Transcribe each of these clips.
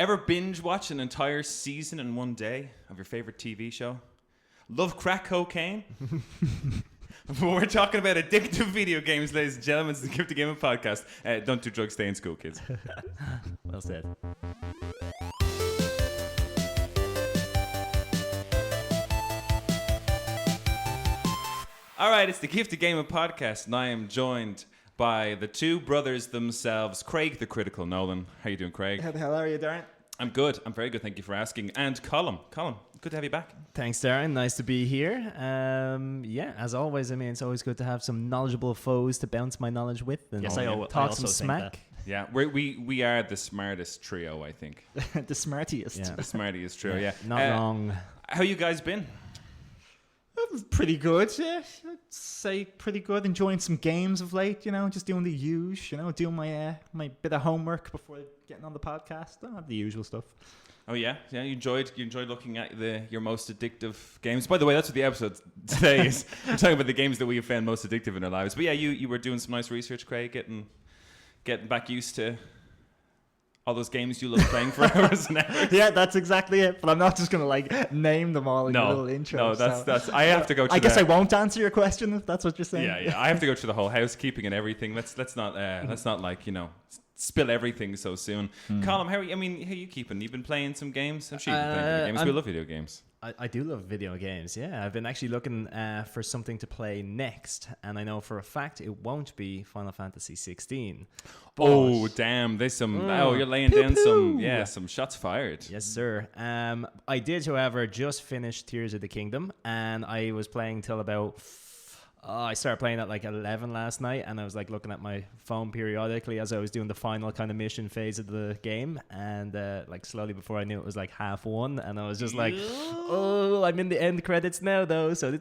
Ever binge watch an entire season in one day of your favorite TV show? Love crack cocaine? We're talking about addictive video games, ladies and gentlemen. It's the Gift of Gaming podcast. Don't do drugs, stay in school, kids. Well said. All right, it's the Gift of Gaming podcast, and I am joined by the two brothers themselves, Craig the Critical Nolan. How you doing, Craig? How the hell are you, Darren? I'm good. I'm very good. Thank you for asking. And Colin, good to have you back. Thanks, Darren. Nice to be here. Yeah, as always, I mean, it's always good to have some knowledgeable foes to bounce my knowledge with. And Yes, talk some smack. Yeah, we are the smartest trio, I think. The smartiest. Yeah. The smartest trio, yeah. Not wrong. How you guys been? Pretty good, yeah. I'd say pretty good. Enjoying some games of late, just doing the usual, doing my my bit of homework before getting on the podcast. The usual stuff. Oh yeah, you enjoyed looking at your most addictive games. By the way, that's what the episode today is. We're talking about the games that we have found most addictive in our lives. But yeah, you were doing some nice research, Craig, getting back used to all those games you love playing for hours and hours. Yeah, that's exactly it. But I'm not just gonna name them all in a little intro. No, that's. I have to go. I guess I won't answer your question if that's what you're saying. Yeah. I have to go through the whole housekeeping and everything. Let's not like spill everything so soon. Colin, how are you keeping? You've been playing some games. I'm sure you've been playing video games. We love video games. I do love video games, yeah. I've been actually looking for something to play next, and I know for a fact it won't be Final Fantasy 16. Oh, damn. There's some... you're laying down some shots fired. Yes, sir. I did, however, just finish Tears of the Kingdom, and I was playing till about... I started playing at like 11 last night, and I was like looking at my phone periodically as I was doing the final kind of mission phase of the game, and like slowly before I knew it was like 1:30, and I was just like, oh, I'm in the end credits now though, so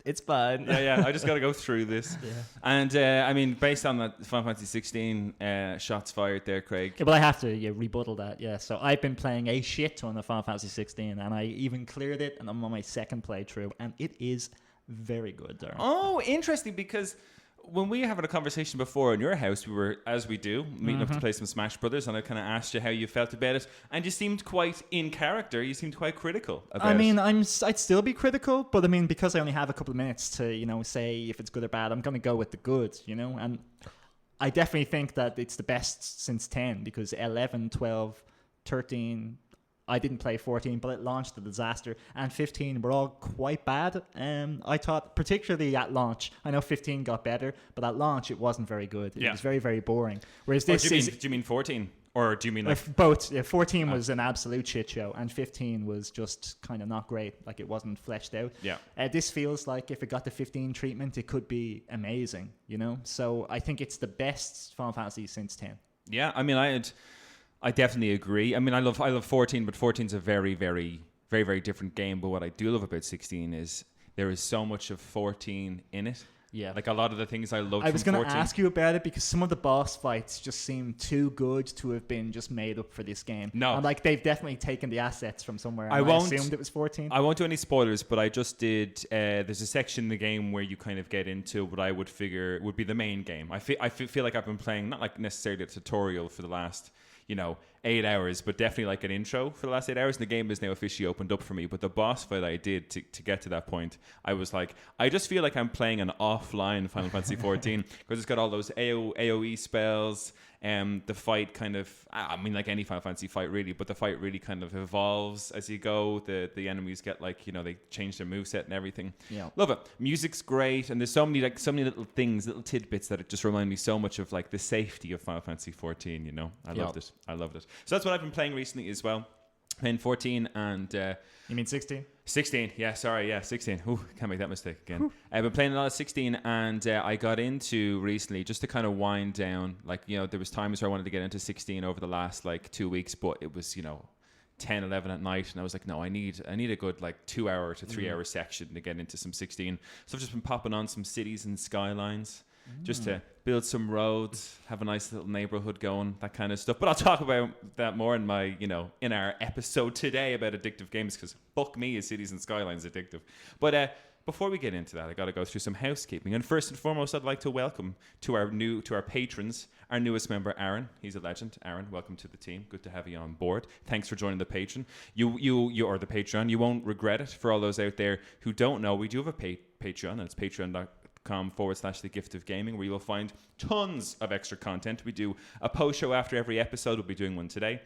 it's fine. Yeah, I just got to go through this. Yeah. And based on that Final Fantasy 16 shots fired there, Craig. Yeah, but I have to rebuttal that. Yeah, so I've been playing a shit ton of Final Fantasy 16, and I even cleared it, and I'm on my second playthrough, and it is very good, Darren. Oh, interesting, because when we were having a conversation before in your house, we were, as we do, meeting up to play some Smash Brothers, and I kind of asked you how you felt about it, and you seemed quite in character. You seemed quite critical about it. I'd still be critical, but because I only have a couple of minutes to, say if it's good or bad, I'm going to go with the good, and I definitely think that it's the best since 10, because 11, 12, 13... I didn't play 14, but it launched a disaster, and 15 were all quite bad. I thought, particularly at launch, I know 15 got better, but at launch it wasn't very good. It was very, very boring. Whereas this do you mean 14? Or do you mean like... Both. Yeah, 14 was an absolute shit show, and 15 was just kind of not great. Like, it wasn't fleshed out. Yeah. This feels like if it got the 15 treatment, it could be amazing, So I think it's the best Final Fantasy since 10. Yeah, I definitely agree. I love 14, but 14 is a very, very, very, very different game. But what I do love about 16 is there is so much of 14 in it. Yeah. Like a lot of the things I love. I was going to ask you about it because some of the boss fights just seem too good to have been just made up for this game. No. And they've definitely taken the assets from somewhere. I assumed it was 14. I won't do any spoilers, but I just did. There's a section in the game where you kind of get into what I would figure would be the main game. I feel like I've been playing, not like necessarily a tutorial for the last 8 hours, but definitely like an intro for the last 8 hours. And the game is now officially opened up for me. But the boss fight I did to get to that point, I was like, I just feel like I'm playing an offline Final Fantasy 14 because it's got all those AoE spells. The fight kind of, like any Final Fantasy fight really, but the fight really kind of evolves as you go. The enemies get they change their moveset and everything. Yeah, love it. Music's great, and there's so many little things, little tidbits that it just remind me so much of like the safety of Final Fantasy 14. I loved it. So that's what I've been playing recently as well. Playing 14 and... You mean 16? 16, yeah, sorry, yeah, 16. Ooh, can't make that mistake again. I've been playing a lot of 16, and I got into recently, just to kind of wind down, there was times where I wanted to get into 16 over the last 2 weeks, but it was 10, 11 at night, and I was like, no, I need a good 2 hour to 3 hour section to get into some 16. So I've just been popping on some cities and skylines just to build some roads, have a nice little neighborhood going, that kind of stuff. But I'll talk about that more in my, in our episode today about addictive games, because fuck me, is Cities and Skylines addictive. But before we get into that, I got to go through some housekeeping. And first and foremost, I'd like to welcome to our patrons, our newest member, Aaron. He's a legend. Aaron, welcome to the team. Good to have you on board. Thanks for joining the Patreon. You are the Patreon. You won't regret it. For all those out there who don't know, we do have a Patreon, and it's patreon.com/the gift of gaming, where you will find tons of extra content. We do a post show after every episode. We'll be doing one today.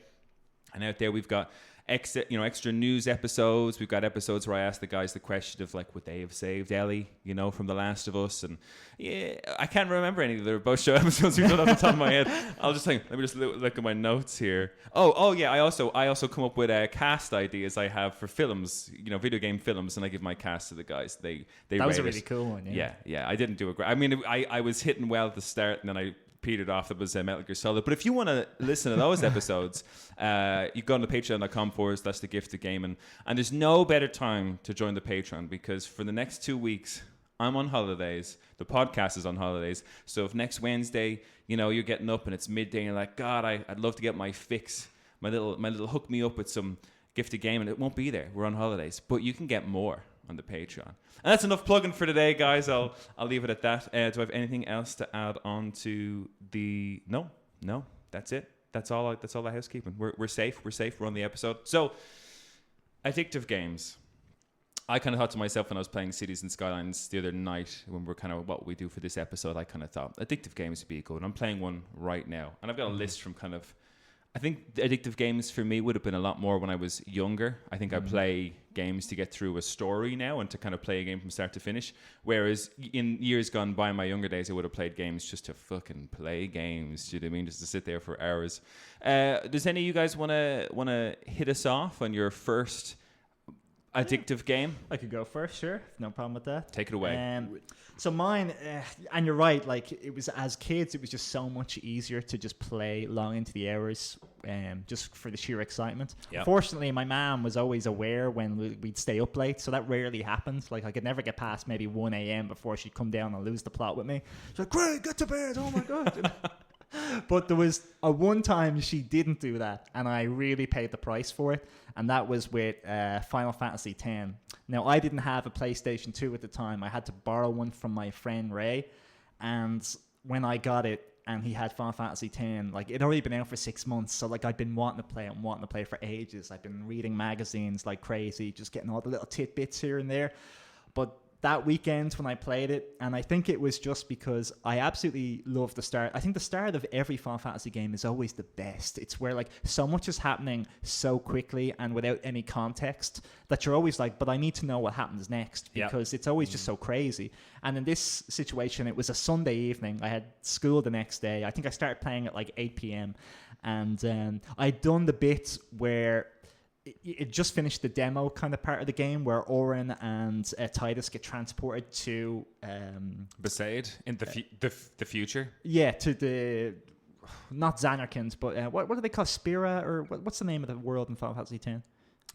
And out there we've got extra news episodes. We've got episodes where I ask the guys the question of like, would they have saved Ellie, from The Last of Us? And yeah, I can't remember any of the post show episodes we've done off the top of my head. I'll just let me just look at my notes here. Oh yeah, I also come up with cast ideas I have for films, video game films, and I give my cast to the guys. They that was a rate really it. cool one. Yeah. I didn't do a great. I mean, I was hitting well at the start, and then I petered off. That was Metal Gear Solid. But if you want to listen to those episodes, you go on to patreon.com/the gift of gaming, and there's no better time to join the Patreon, because for the next 2 weeks I'm on holidays. The podcast is on holidays. So if next Wednesday, you're getting up and it's midday and you're like, God, I'd love to get my fix, my little hook me up with some gift of gaming, it won't be there. We're on holidays, but you can get more on the Patreon. And that's enough plugging for today, guys. I'll leave it at that. Do I have anything else to add on to the... No, that's it. That's all the housekeeping. We're safe. We're on the episode. So, addictive games. I kind of thought to myself when I was playing Cities and Skylines the other night, when we're kind of what we do for this episode, I kind of thought addictive games would be good. I'm playing one right now. And I've got a list from kind of... I think the addictive games for me would have been a lot more when I was younger. I think I play games to get through a story now and to kind of play a game from start to finish. Whereas in years gone by, in my younger days, I would have played games just to fucking play games. Do you know what I mean? Just to sit there for hours. Does any of you guys want to hit us off on your first addictive game? I could go first, sure. No problem with that. Take it away. So mine, and you're right, like it was as kids, it was just so much easier to just play long into the hours, just for the sheer excitement. Yep. Fortunately, my mom was always aware when we'd stay up late, so that rarely happened. Like I could never get past maybe 1 a.m. before she'd come down and lose the plot with me. She's like, "Great, get to bed! Oh my god!" But there was a one time she didn't do that, and I really paid the price for it, and that was with Final Fantasy X. Now, I didn't have a PlayStation 2 at the time. I had to borrow one from my friend Ray, and when I got it, and he had Final Fantasy X, like it'd already been out for 6 months, so like I'd been wanting to play it for ages. I've been reading magazines like crazy, just getting all the little tidbits here and there. But that weekend when I played it, and I think it was just because I absolutely love the start. I think the start of every Final Fantasy game is always the best. It's where like so much is happening so quickly and without any context that you're always like, but I need to know what happens next, because it's always just so crazy. And in this situation, it was a Sunday evening. I had school the next day. I think I started playing at like 8 p.m. and I'd done the bit where it just finished the demo kind of part of the game where Orin and Tidus get transported to Besaid in the future. Yeah, to the not Zanarkand, but what do they call Spira, or what's the name of the world in Final Fantasy X?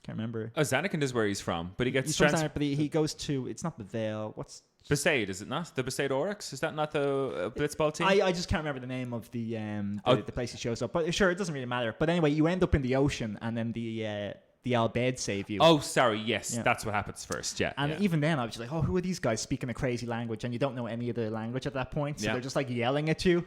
Can't remember. Oh, Zanarkand is where he's from, but he gets but he goes to, it's not the Veil. What's Besaid? Is it not the Besaid Oryx? Is that not the Blitzball team? I just can't remember the name of the place he shows up. But sure, it doesn't really matter. But anyway, you end up in the ocean, and then the Albed save you. Oh, sorry. Yes, that's what happens first. Yeah. And even then, I was just like, oh, who are these guys speaking a crazy language? And you don't know any of the language at that point. So they're just like yelling at you,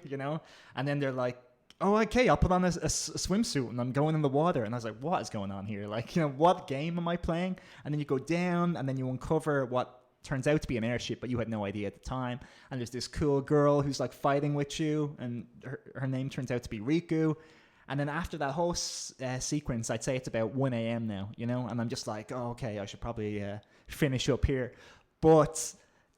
And then they're like, oh, okay, I'll put on a swimsuit and I'm going in the water. And I was like, what is going on here? Like, what game am I playing? And then you go down and then you uncover what turns out to be an airship, but you had no idea at the time. And there's this cool girl who's like fighting with you, and her name turns out to be Riku. And then after that whole sequence, I'd say it's about 1 a.m. now, and I'm just like, oh, okay, I should probably finish up here. But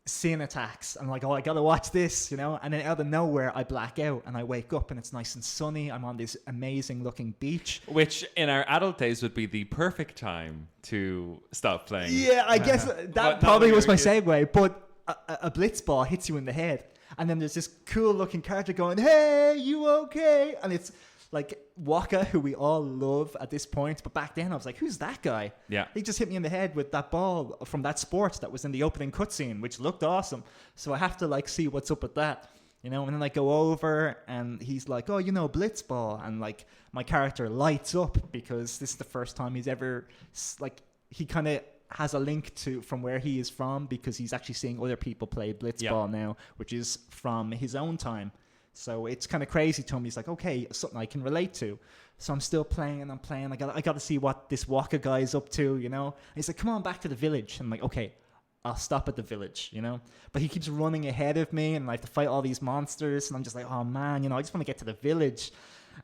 Sin attacks. I'm like, oh, I gotta watch this, And then out of nowhere, I black out and I wake up and it's nice and sunny. I'm on this amazing looking beach. Which in our adult days would be the perfect time to stop playing. Yeah, I guess that probably was my segue. But a blitzball hits you in the head. And then there's this cool looking character going, hey, you okay? And it's like Waka, who we all love at this point. But back then I was like, who's that guy? Yeah. He just hit me in the head with that ball from that sport that was in the opening cutscene, which looked awesome. So I have to like see what's up with that, And then I go over and he's like, oh, blitzball. And like my character lights up because this is the first time he's ever, like, he kind of has a link to from where he is from, because he's actually seeing other people play blitzball now, which is from his own time. So it's kind of crazy to him. He's like, okay, something I can relate to. So I'm still playing and I'm playing. I got to see what this Waka guy is up to, you know. And he's like, come on back to the village. And I'm like, okay, I'll stop at the village, you know. But he keeps running ahead of me, and I have to fight all these monsters. And I'm just like, oh man, you know, I just want to get to the village.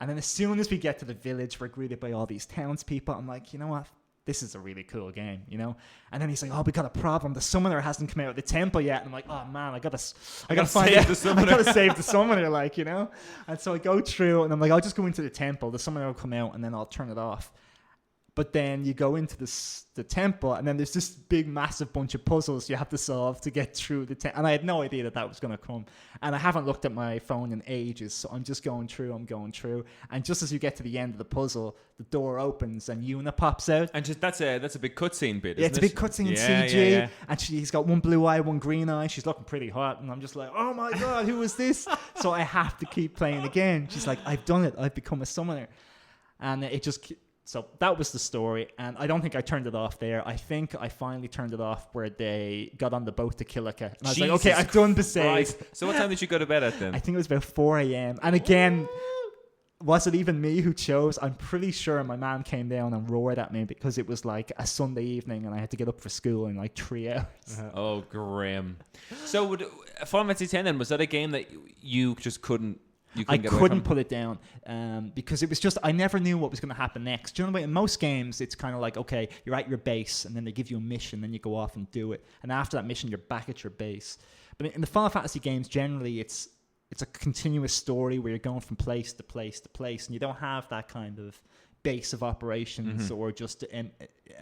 And then as soon as we get to the village, we're greeted by all these townspeople. I'm like, you know what? This is a really cool game, you know? And then he's like, oh, we got a problem. The summoner hasn't come out of the temple yet. And I'm like, oh man, I gotta find the summoner. I gotta save the summoner, like, you know? And so I go through and I'm like, I'll just go into the temple. The summoner will come out and then I'll turn it off. But then you go into the temple, and then there's this big, massive bunch of puzzles you have to solve to get through the temple. And I had no idea that was going to come. And I haven't looked at my phone in ages, so I'm just going through. And just as you get to the end of the puzzle, the door opens and Yuna pops out. And just that's a big cutscene bit, isn't it? Yeah, it's a big cutscene in CG. Yeah. And she's got one blue eye, one green eye. She's looking pretty hot. And I'm just like, oh my God, who is this? So I have to keep playing again. She's like, I've done it. I've become a summoner. And it just... So that was the story, and I don't think I turned it off there. I think I finally turned it off where they got on the boat to Kilika. And I was like, okay, I've done the save. So what time did you go to bed at then? I think it was about 4 a.m. And again, was it even me who chose? I'm pretty sure my mom came down and roared at me because it was like a Sunday evening and I had to get up for school in like 3 hours. Oh, grim. So Final Fantasy X then, was that a game that you just couldn't... I couldn't put it down because it was just, I never knew what was going to happen next. Do you know what? In most games, it's kind of like, okay, you're at your base and then they give you a mission, then you go off and do it. And after that mission, you're back at your base. But in the Final Fantasy games, generally, it's a continuous story where you're going from place to place to place, and you don't have that kind of base of operations or just a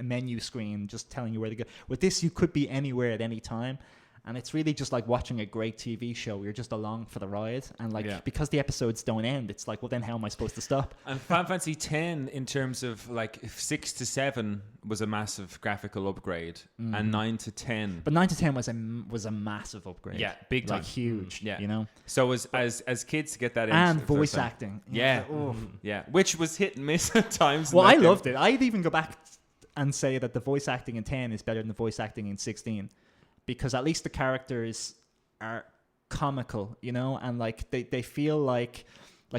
menu screen just telling you where to go. With this, you could be anywhere at any time. And it's really just like watching a great TV show. You're just along for the ride. And like, because the episodes don't end, it's like, well, then how am I supposed to stop? And Final Fantasy X, in terms of like 6 to 7 was a massive graphical upgrade, and 9 to 10. But 9 to 10 was a massive upgrade. Yeah, big time. Like huge, you know? So as kids to get that in. And voice acting. Yeah. Yeah. Which was hit and miss at times. Well, I loved it. I'd even go back and say that the voice acting in 10 is better than the voice acting in 16. Because at least the characters are comical, you know, and like they feel like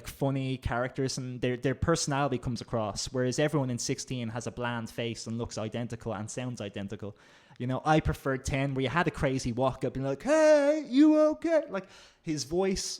funny characters, and their personality comes across. Whereas everyone in 16 has a bland face and looks identical and sounds identical. You know, I preferred 10 where you had a crazy walk up and like, hey, you okay? Like his voice,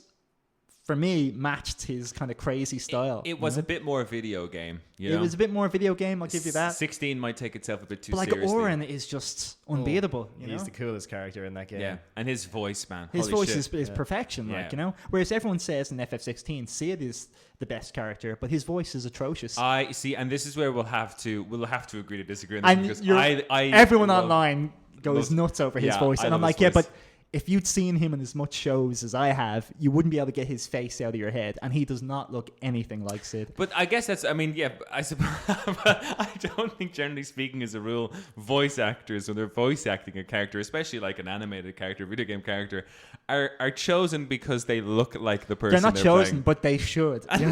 for me, matched his kind of crazy style. It was a bit more a video game. It was a bit more a video game, I'll give you that. 16 might take itself a bit too seriously. But like Oren is just unbeatable. He's the coolest character in that game. Yeah, and his voice, man. His voice is perfection, like, you know? Whereas everyone says in FF16, Sid is the best character, but his voice is atrocious. I see, and this is where we'll have to agree to disagree on this, because everyone online goes nuts over his voice. And I'm like, but if you'd seen him in as much shows as I have, you wouldn't be able to get his face out of your head, and he does not look anything like Sid. But I guess that's, I mean, yeah, I suppose, I don't think, generally speaking, as a rule, voice actors, when they're voice acting a character, especially like an animated character, video game character, are chosen because they look like the person. They're not chosen, playing. But they should. You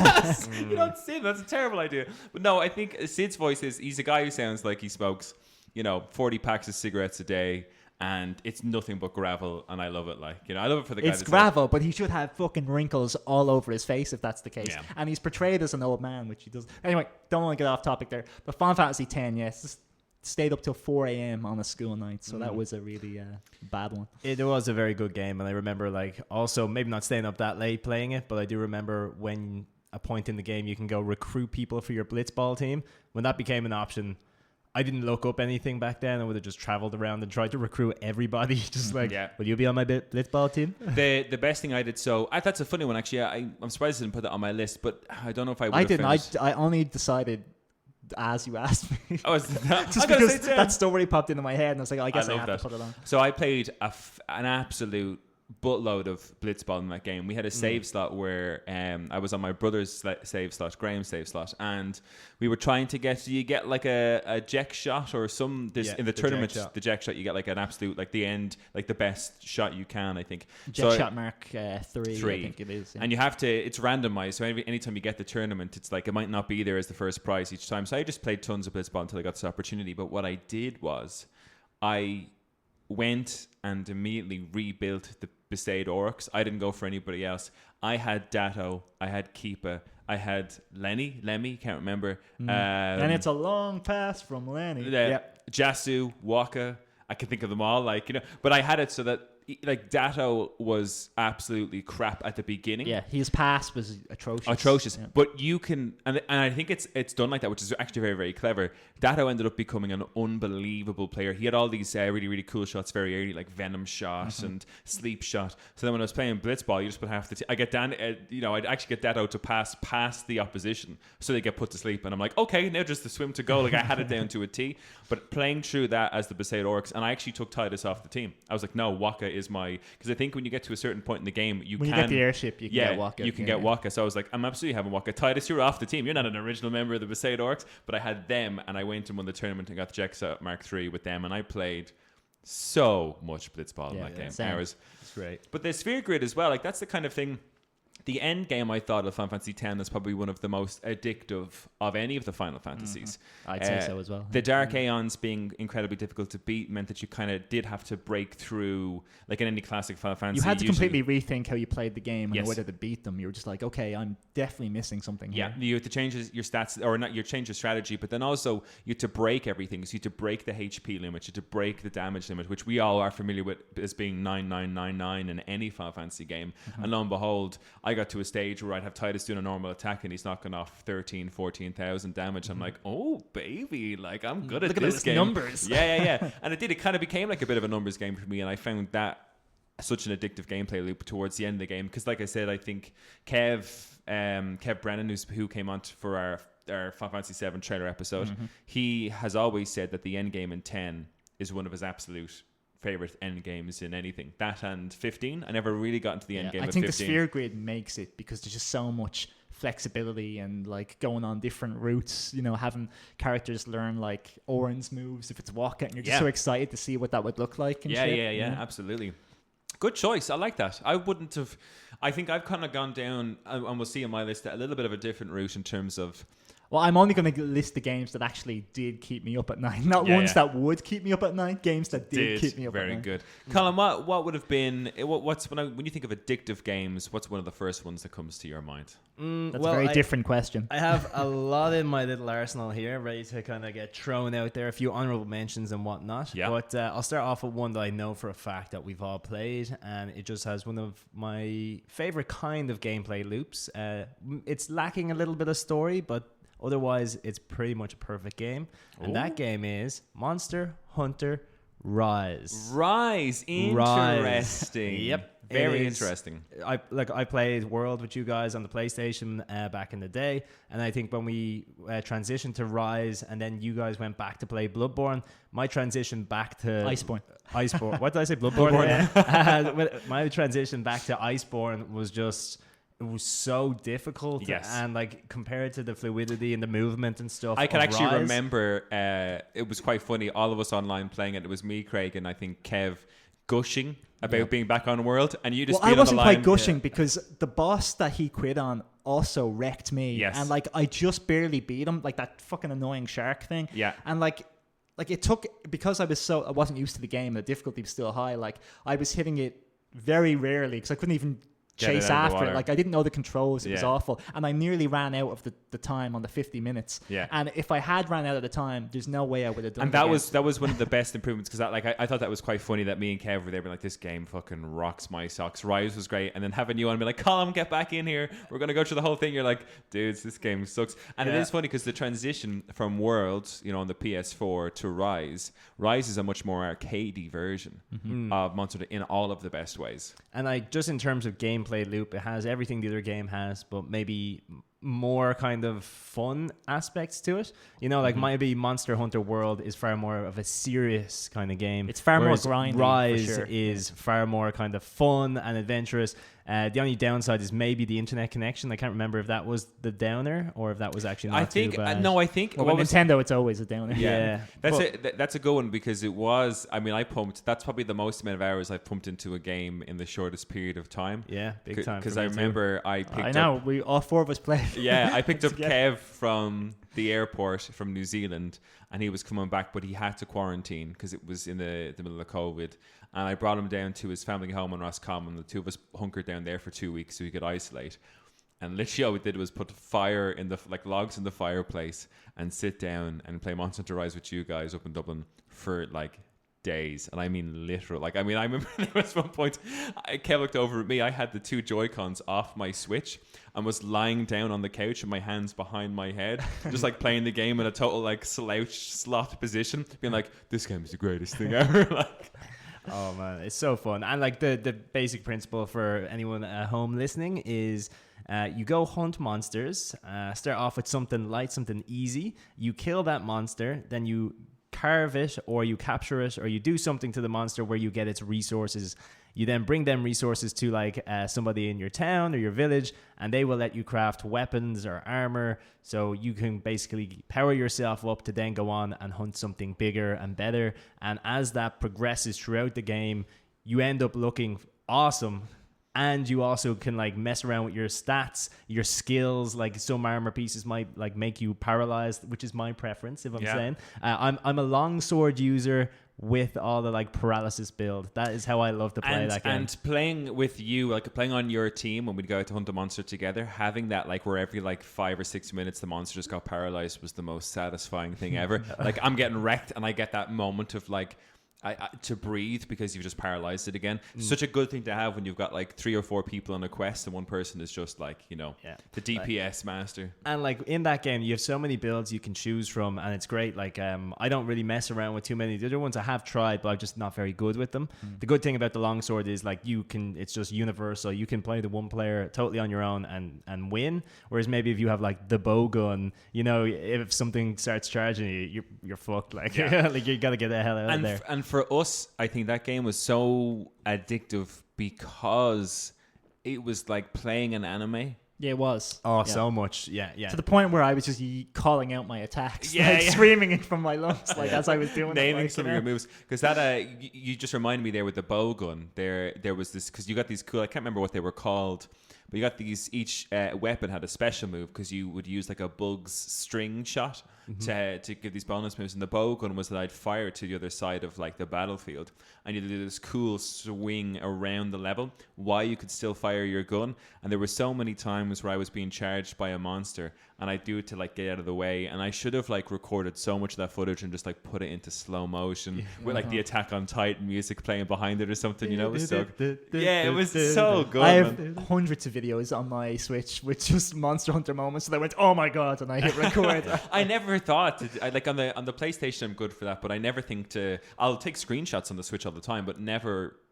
don't see it. That's a terrible idea. But no, I think Sid's voice he's a guy who sounds like he smokes, 40 packs of cigarettes a day. And it's nothing but gravel, and I love it. Like, I love it for the guy. It's gravel, but he should have fucking wrinkles all over his face if that's the case. Yeah. And he's portrayed as an old man, which he does. Anyway, don't want to get off topic there. But Final Fantasy X, yes, stayed up till 4 a.m. on a school night, so that was a really bad one. It was a very good game, and I remember also maybe not staying up that late playing it, but I do remember when a point in the game you can go recruit people for your blitzball team. When that became an option, I didn't look up anything back then. I would have just traveled around and tried to recruit everybody. Just like, will you be on my blitzball team? The best thing I did, so that's a funny one actually. I'm surprised I didn't put that on my list, but I don't know if I would have didn't. I only decided as you asked me. Oh, just because that story popped into my head, and I was like, I guess I have to put it on. So I played an absolute buttload of blitzball in that game. We had a save slot where I was on my brother's save slot, Graham's save slot, and we were trying to get, you get like a jack shot or some, in the tournament, the jack shot, you get like an absolute, like the end, like the best shot you can, I think. Jack shot mark 3, I think it is. Yeah. And you have to, it's randomized, so anytime you get the tournament, it's like it might not be there as the first prize each time. So I just played tons of blitzball until I got this opportunity. But what I did was I went and immediately rebuilt the Besaid Oryx. I didn't go for anybody else. I had Datto, I had Keepa, I had Lemmy, can't remember. And it's a long pass from Lenny. Jasu, Waka, I can think of them all, like, you know. But I had it so that, like, Datto was absolutely crap at the beginning. Yeah, his pass was atrocious. Yeah. But you can, and I think it's done like that, which is actually very, very clever. Datto ended up becoming an unbelievable player. He had all these really, really cool shots very early, like Venom shot and Sleep shot. So then when I was playing blitzball, you just put half the I get Dan, I'd actually get Datto to pass past the opposition, so they get put to sleep, and I'm like, okay, now just the swim to go. Like, I had it down to a T. But playing through that as the Besaid Oryx, and I actually took Titus off the team. I was like, no, Waka is because I think when you get to a certain point in the game, when you get the airship, you can get Waka. You can get Waka. So I was like, I'm absolutely having Waka. Titus, you're off the team. You're not an original member of the Besaid Orcs. But I had them, and I went and won the tournament and got the Jexa Mark III with them, and I played so much blitzball in that game. Hours. It's great. But the sphere grid as well, like, that's the kind of thing. The end game, I thought, of Final Fantasy X is probably one of the most addictive of any of the Final Fantasies. I'd say so as well. The Dark Aeons being incredibly difficult to beat meant that you kind of did have to break through, like in any classic Final Fantasy. You had to completely rethink how you played the game and whether to beat them. You were just like, okay, I'm definitely missing something here. You have to change your stats, or not, you change your strategy, but then also you have to break everything. So you have to break the HP limit, you have to break the damage limit, which we all are familiar with as being 9999 in any Final Fantasy game. And lo and behold, I got to a stage where I'd have Titus doing a normal attack and he's knocking off 14,000 damage. I'm like, oh baby, like, I'm good at this game. Numbers. Yeah. And it kind of became like a bit of a numbers game for me, and I found that such an addictive gameplay loop towards the end of the game, because like I said, I think Kev Brennan, who came on for our Final Fantasy 7 trailer episode, he has always said that the end game in 10 is one of his absolute favorite end games in anything. That and 15, I never really got into the end game. I of think 15. the sphere grid makes it, because there's just so much flexibility and like going on different routes, you know, having characters learn like Orin's moves if it's Waka, and you're just so excited to see what that would look like. And Absolutely. Good choice. I like that. I wouldn't have. I think I've kind of gone down, and we'll see in my list, a little bit of a different route in terms of. Well, I'm only going to list the games that actually did keep me up at night. Not ones that would keep me up at night. Games that did keep me up at night. Very good. Colin, what would have been? What's when you think of addictive games? What's one of the first ones that comes to your mind? That's a very different question. I have a lot in my little arsenal here, ready to kind of get thrown out there. A few honorable mentions and whatnot. Yeah. But I'll start off with one that I know for a fact that we've all played, and it just has one of my favorite kind of gameplay loops. It's lacking a little bit of story, but otherwise, it's pretty much a perfect game. And that game is Monster Hunter Rise. Interesting. Yep. Very interesting. I played World with you guys on the PlayStation back in the day. And I think when we transitioned to Rise and then you guys went back to play Bloodborne, my transition back to... Iceborne. What did I say? Bloodborne? My transition back to Iceborne was just... It was so difficult, and like compared to the fluidity and the movement and stuff. I can actually remember it was quite funny. All of us online playing it. It was me, Craig, and I think Kev gushing about being back on World, and you just. Well, I wasn't quite gushing because the boss that he quit on also wrecked me. Yes, and like I just barely beat him, like that fucking annoying shark thing. Yeah, and like it took, because I wasn't used to the game. The difficulty was still high. Like I was hitting it very rarely because I couldn't even chase after it. Like I didn't know the controls. It was awful, and I nearly ran out of the time on the 50 minutes. And if I had ran out of the time, there's no way I would have done. And that was one of the best improvements, because I thought that was quite funny that me and Kev were there being like, this game fucking rocks my socks. Rise was great, and then having you on be like, Colin, get back in here, we're gonna go through the whole thing. You're like, dudes, this game sucks. And it is funny because the transition from World, on the PS4 to Rise is a much more arcadey version of Monster in all of the best ways. And just in terms of gameplay loop, it has everything the other game has, but maybe more kind of fun aspects to it. You know, like maybe Monster Hunter World is far more of a serious kind of game. It's far more whereas grindy, for Rise sure. is far more kind of fun and adventurous. The only downside is maybe the internet connection. I can't remember if that was the downer or if that was actually not too bad. I think Well, with Nintendo, it's always a downer. Yeah. That's a good one because it was. I mean, that's probably the most amount of hours I've pumped into a game in the shortest period of time. Yeah, big time. Because I remember I picked up. We all four of us played. Yeah, I picked up Kev from the airport from New Zealand, and he was coming back, but he had to quarantine because it was in the middle of COVID. And I brought him down to his family home in Roscommon. The two of us hunkered down there for 2 weeks so he could isolate. And literally all we did was put fire in logs in the fireplace and sit down and play Monster Hunter Rise with you guys up in Dublin for days. And I mean literal. I remember there was one point Kev looked over at me. I had the two Joy-Cons off my Switch and was lying down on the couch with my hands behind my head, just playing the game in a total slouch slot position, being like, this game is the greatest thing ever. Oh man, it's so fun. And the basic principle for anyone at home listening is you go hunt monsters, start off with something light, something easy. You kill that monster, then you carve it or you capture it or you do something to the monster where you get its resources. You then bring them resources to somebody in your town or your village, and they will let you craft weapons or armor, so you can basically power yourself up to then go on and hunt something bigger and better. And as that progresses throughout the game, you end up looking awesome. And you also can mess around with your stats, your skills. Some armor pieces might make you paralyzed, which is my preference. If I'm saying, I'm a longsword user with all the paralysis build. That is how I love to play that game. And playing with you, playing on your team when we'd go out to hunt a monster together, having that where every 5 or 6 minutes the monster just got paralyzed was the most satisfying thing ever. I'm getting wrecked and I get that moment of to breathe because you've just paralyzed it again. Such a good thing to have when you've got 3 or 4 people on a quest and one person is just the DPS master. And in that game you have so many builds you can choose from, and it's great. I don't really mess around with too many. The other ones I have tried, but I'm just not very good with them. The good thing about the longsword is it's just universal. You can play the one player totally on your own and win, whereas maybe if you have the bow gun, if something starts charging you, you're fucked. You gotta get the hell out of there. And for us, I think that game was so addictive because it was like playing an anime. Yeah, it was. Oh, so much. Yeah. To the point where I was just calling out my attacks, Yeah. screaming it from my lungs, as I was doing naming it. some of your moves. Because that, you just reminded me there with the bow gun. There was this, because you got these cool, I can't remember what they were called, but you got these, each weapon had a special move because you would use a bug's string shot to give these bonus moves. And the bow gun was that I'd fire to the other side of the battlefield, and you'd do this cool swing around the level while you could still fire your gun. And there were so many times where I was being charged by a monster and I'd do it to get out of the way, and I should have recorded so much of that footage and just put it into slow motion with the Attack on Titan music playing behind it or something, it was so it was so good. I have hundreds of videos on my Switch with just Monster Hunter moments, so I went, oh my god, and I hit record. I never thought on the PlayStation I'm good for that, but I never think I'll take screenshots on the Switch all the time, but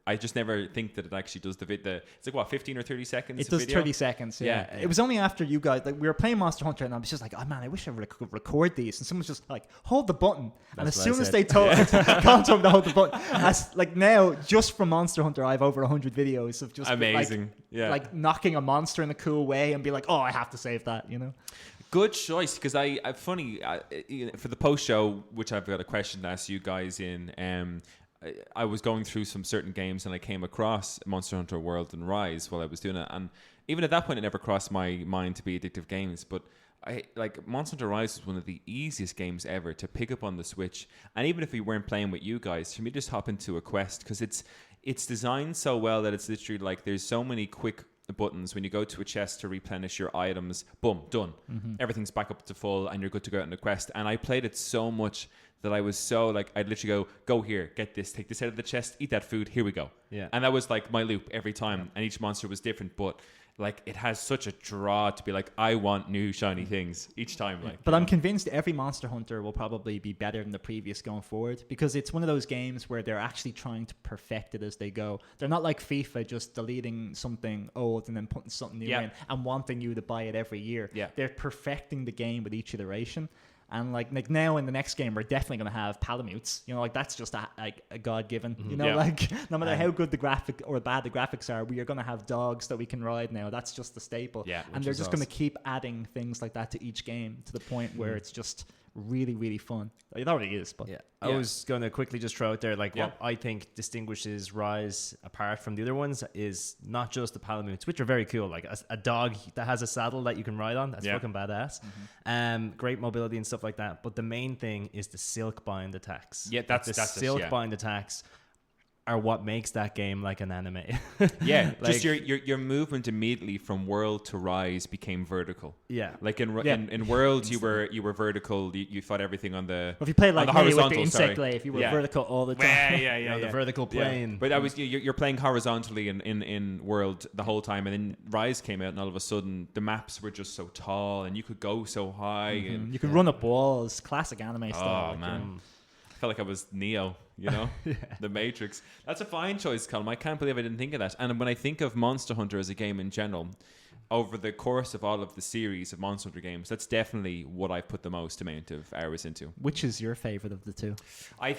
I just never think that it actually does it's 15 or 30 seconds. It does video? 30 seconds. Yeah. It was only after you guys, we were playing Monster Hunter, and I was just like, oh man, I wish I could record these. And someone's just hold the button. And as soon as they told me to hold the button, now just from Monster Hunter, I have over 100 videos of just amazing. Knocking a monster in a cool way and be like, oh, I have to save that. Good choice, because for the post show, which I've got a question to ask you guys in. I was going through some certain games and I came across Monster Hunter World and Rise while I was doing it, and even at that point it never crossed my mind to be addictive games, but Monster Hunter Rise was one of the easiest games ever to pick up on the Switch. And even if we weren't playing with you guys, for me to just hop into a quest, because it's designed so well that it's literally there's so many quick buttons. When you go to a chest to replenish your items, boom, done. Everything's back up to full and you're good to go out on the quest. And I played it so much that I was so I'd literally go here, get this, take this out of the chest, eat that food, here we go. Yeah. And that was my loop every time. And each monster was different, but like it has such a draw to be like, I want new shiny things each time. Like, but I'm convinced every Monster Hunter will probably be better than the previous going forward, because it's one of those games where they're actually trying to perfect it as they go. They're not like FIFA, just deleting something old and then putting something new in and wanting you to buy it every year. Yeah. They're perfecting the game with each iteration. And like now in the next game, we're definitely going to have Palamutes. You know, like that's just a God-given. You know, like no matter how good the graphic or bad the graphics are, we are going to have dogs that we can ride now. That's just the staple. Yeah, and they're just going to keep adding things like that to each game to the point where it's just really, really fun. It already is, but I was going to quickly just throw out there, like what I think distinguishes Rise apart from the other ones is not just the Palamutes, which are very cool, like a dog that has a saddle that you can ride on. That's fucking badass. Great mobility and stuff like that. But the main thing is the silk bind attacks. Yeah, that's the silk bind attacks are what makes that game like an anime. Yeah, like, just your movement immediately from World to Rise became vertical. Yeah, like in World you were vertical. You fought everything on the. Well, if you played like the me horizontal, with the insect life, you were vertical all the time. Yeah, the vertical plane. But that was you're playing horizontally in World the whole time, and then Rise came out, and all of a sudden the maps were just so tall, and you could go so high, and you could run up walls. Classic anime style. Oh man. I felt like I was Neo, you know, the Matrix. That's a fine choice, Colm. I can't believe I didn't think of that. And when I think of Monster Hunter as a game in general, over the course of all of the series of Monster Hunter games, that's definitely what I've put the most amount of hours into. Which is your favorite of the two? I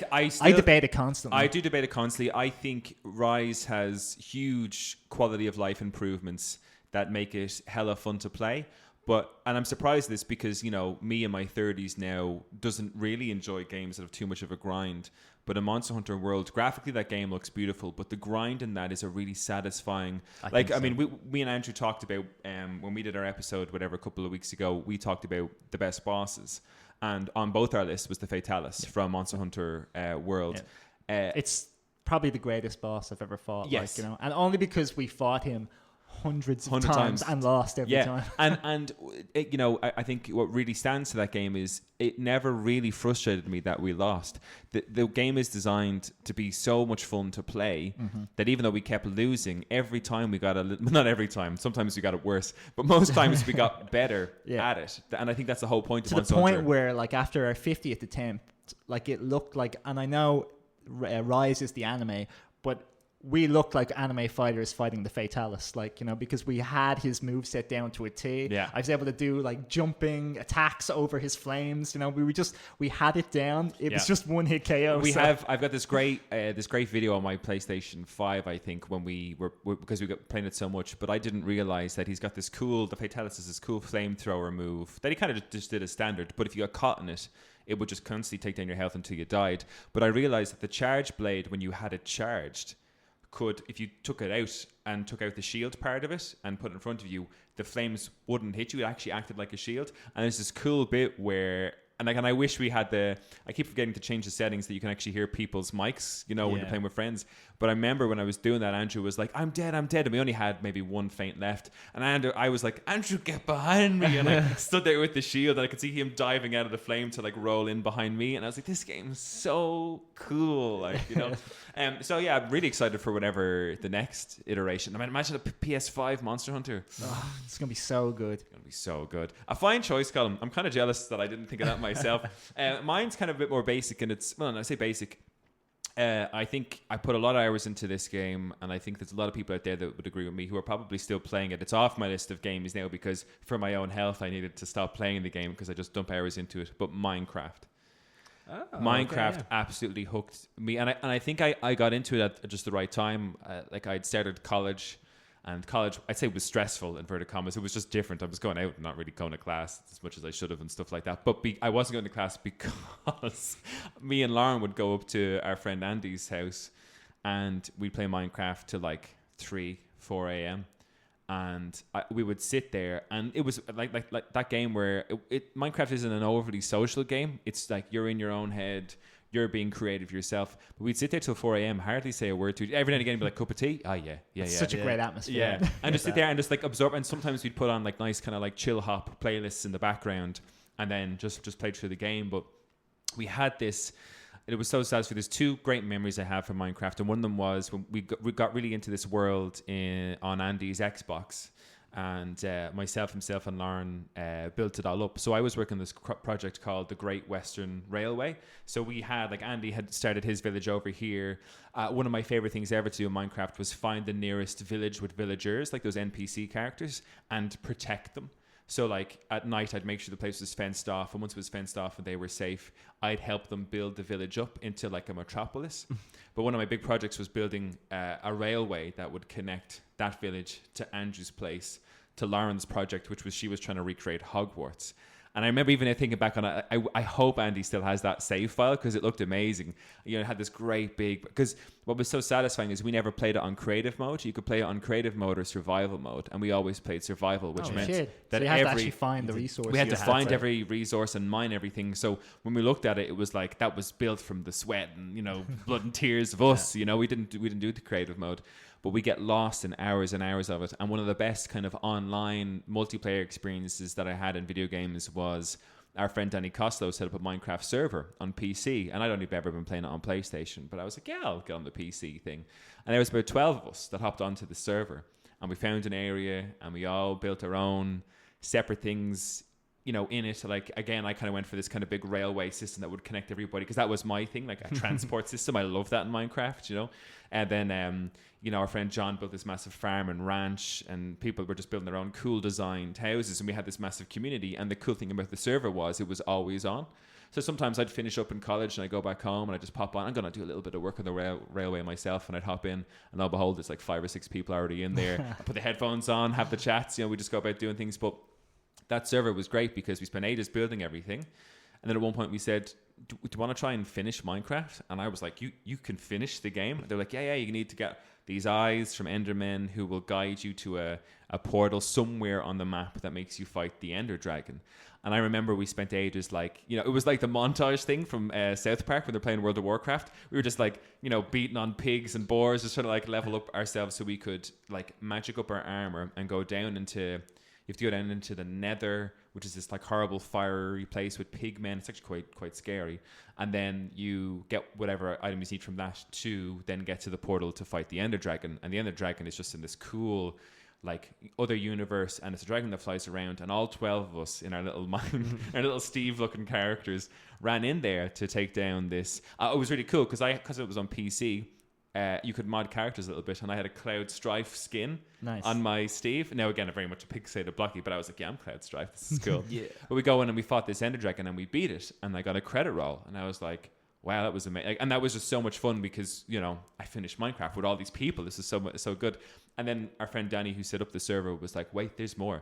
debate it constantly. I do debate it constantly. I think Rise has huge quality of life improvements that make it hella fun to play. And I'm surprised at this because, you know, me in my 30s now doesn't really enjoy games that have too much of a grind. But in Monster Hunter World, graphically that game looks beautiful, but the grind in that is a really satisfying. I mean, we and Andrew talked about when we did our episode, whatever, a couple of weeks ago, we talked about the best bosses, and on both our lists was the Fatalis from Monster Hunter World. It's probably the greatest boss I've ever fought. Yes, like, you know, and only because we fought him hundreds of times and lost every time. and it, you know, I think what really stands to that game is it never really frustrated me that we lost. The game is designed to be so much fun to play that even though we kept losing, every time we got not every time, sometimes we got it worse, but most times we got better at it. And I think that's the whole point of Monster Hunter. To the point where, like, after our 50th attempt, like, it looked like, and I know Rise is the anime, but we looked like anime fighters fighting the Fatalis, like, you know, because we had his moveset down to a T. Yeah. I was able to do like jumping attacks over his flames. You know, we had it down. It was just one hit KO. I've got this great video on my PlayStation 5, I think, when we were because we got playing it so much, but I didn't realize that he's got the Fatalis is this cool flamethrower move that he kind of just did as standard, but if you got caught in it, it would just constantly take down your health until you died. But I realized that the charge blade, when you had it charged, could, if you took it out and took out the shield part of it and put it in front of you, the flames wouldn't hit you. It actually acted like a shield. And there's this cool bit where, and I wish we had I keep forgetting to change the settings that you can actually hear people's mics, you know, when you're playing with friends. But I remember when I was doing that, Andrew was like, I'm dead. And we only had maybe one feint left. And I was like, Andrew, get behind me. And I stood there with the shield and I could see him diving out of the flame to like roll in behind me. And I was like, this game's so cool. Like, you know. So yeah, I'm really excited for whatever the next iteration. I mean, imagine a PS5 Monster Hunter. Oh, it's going to be so good. It's going to be so good. A fine choice, Colm. I'm kind of jealous that I didn't think of that myself. Mine's kind of a bit more basic, and I say basic. I think I put a lot of hours into this game, and I think there's a lot of people out there that would agree with me who are probably still playing it. It's off my list of games now because for my own health, I needed to stop playing the game because I just dump hours into it. But Minecraft. Minecraft absolutely hooked me, and I think I got into it at just the right time. Like I'd started college, and college I'd say was stressful, inverted commas. It was just different. I was going out and not really going to class as much as I should have and stuff like that. But I wasn't going to class because me and Lauren would go up to our friend Andy's house, and we'd play Minecraft till like 3-4 a.m. And we would sit there, and it was like that game where Minecraft isn't an overly social game. It's like you're in your own head, you're being creative yourself. But we'd sit there till 4 a.m., hardly say a word to each. Every now and again, be like, cup of tea? Oh, yeah. It's such a great atmosphere. Yeah. And just sit there and just like absorb. And sometimes we'd put on like nice kind of like chill hop playlists in the background and then just play through the game. But we had this... It was so satisfying. There's two great memories I have from Minecraft, and one of them was when we got really into this world on Andy's Xbox, and myself and Lauren built it all up. So I was working on this project called the Great Western Railway. So we had, like, Andy had started his village over here. One of my favorite things ever to do in Minecraft was find the nearest village with villagers, like those NPC characters, and protect them. So, like, at night, I'd make sure the place was fenced off. And once it was fenced off and they were safe, I'd help them build the village up into, like, a metropolis. But one of my big projects was building a railway that would connect that village to Andrew's place, to Lauren's project, which was she was trying to recreate Hogwarts. And I remember even thinking back on it, I hope Andy still has that save file because it looked amazing. You know, it had this great big... Because what was so satisfying is we never played it on creative mode. You could play it on creative mode or survival mode. And we always played survival, which meant that so you had to actually find the resource. We had to find every resource and mine everything. So when we looked at it, it was like that was built from the sweat and, you know, blood and tears of us. You know, we didn't do the creative mode. But we get lost in hours and hours of it. And one of the best kind of online multiplayer experiences that I had in video games was our friend Danny Costello set up a Minecraft server on PC. And I'd only ever been playing it on PlayStation. But I was like, yeah, I'll get on the PC thing. And there was about 12 of us that hopped onto the server. And we found an area and we all built our own separate things, you know, in it. Like, again, I kind of went for this kind of big railway system that would connect everybody, because that was my thing, like a transport system. I love that in Minecraft, you know. And then, you know, our friend John built this massive farm and ranch, and people were just building their own cool designed houses, and we had this massive community. And the cool thing about the server was it was always on. So sometimes I'd finish up in college and I go back home and I just pop on. I'm going to do a little bit of work on the railway myself, and I'd hop in, and lo and behold, there's like 5 or 6 people already in there. I put the headphones on, have the chats, you know, we just go about doing things. But that server was great because we spent ages building everything. And then at one point we said, do you want to try and finish Minecraft? And I was like, you can finish the game? They're like, yeah, you need to get these eyes from Endermen who will guide you to a portal somewhere on the map that makes you fight the Ender Dragon. And I remember we spent ages, like, you know, it was like the montage thing from South Park when they're playing World of Warcraft. We were just like, you know, beating on pigs and boars, just trying to like level up ourselves so we could like magic up our armor and go down into... You have to go down into the Nether, which is this like horrible fiery place with pig men. It's actually quite scary. And then you get whatever items you need from that to then get to the portal to fight the Ender Dragon. And the Ender Dragon is just in this cool, like, other universe, and it's a dragon that flies around. And all 12 of us in our little our little Steve-looking characters ran in there to take down this. It was really cool because it was on PC. You could mod characters a little bit, and I had a Cloud Strife skin on my Steve. Now, again, very much a pixelated blocky, but I was like, yeah, I'm Cloud Strife. This is cool. Yeah. But we go in and we fought this Ender Dragon, and we beat it, and I got a credit roll, and I was like, wow, that was amazing. And that was just so much fun because, you know, I finished Minecraft with all these people. This is so good. And then our friend Danny, who set up the server, was like, wait, there's more.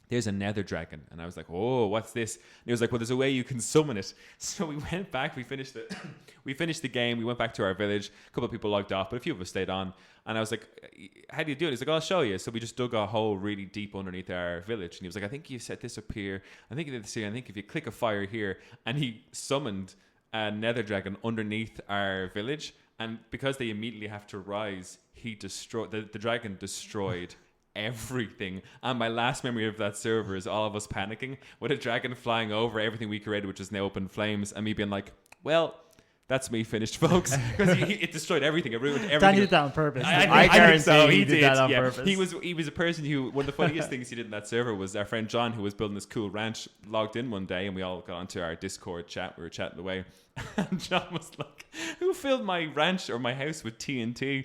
There's a nether dragon. And I was like, oh, what's this? And he was like, well, there's a way you can summon it. So we went back, we finished the game, we went back to our village. A couple of people logged off, but a few of us stayed on. And I was like, how do you do it? He's like, I'll show you. So we just dug a hole really deep underneath our village. And he was like, I think you set this up here. I think you did this here. I think if you click a fire here. And he summoned a nether dragon underneath our village. And because they immediately have to rise, he destroyed, the dragon destroyed everything. And my last memory of that server is all of us panicking with a dragon flying over everything we created, which is now up in flames, and me being like, well, that's me finished, folks, because it destroyed everything. It ruined everything. Danny did that on purpose. I guarantee so. He did that on purpose. He was a person who, one of the funniest things he did in that server was our friend John, who was building this cool ranch, logged in one day, and we all got onto our Discord chat. We were chatting away, and John was like, who filled my ranch or my house with TNT?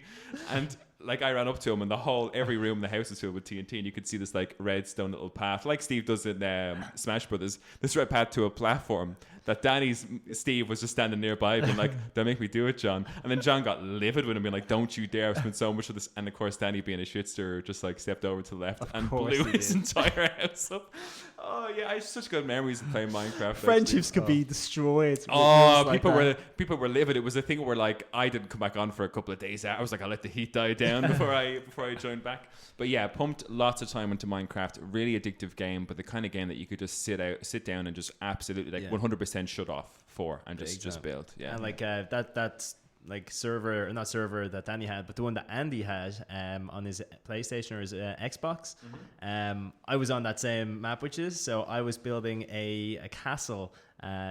And like, I ran up to him, and every room in the house was filled with TNT, and you could see this like redstone little path, like Steve does in Smash Brothers, this red path to a platform that Danny's Steve was just standing nearby being like, don't make me do it, John. And then John got livid with him, being like, don't you dare, I've spent so much of this. And of course, Danny, being a shitster, just like stepped over to the left and blew his entire house up. Oh yeah, I have such good memories of playing Minecraft. Friendships could be destroyed. People were livid. It was a thing where like I didn't come back on for a couple of days. I was like, I'll let the heat die down before I joined back. But yeah, pumped lots of time into Minecraft. Really addictive game, but the kind of game that you could just sit down and just absolutely like 100% shut off for and just build. Yeah, and like that's like not server that Danny had, but the one that Andy had on his PlayStation or his Xbox. I was on that same map, so I was building a castle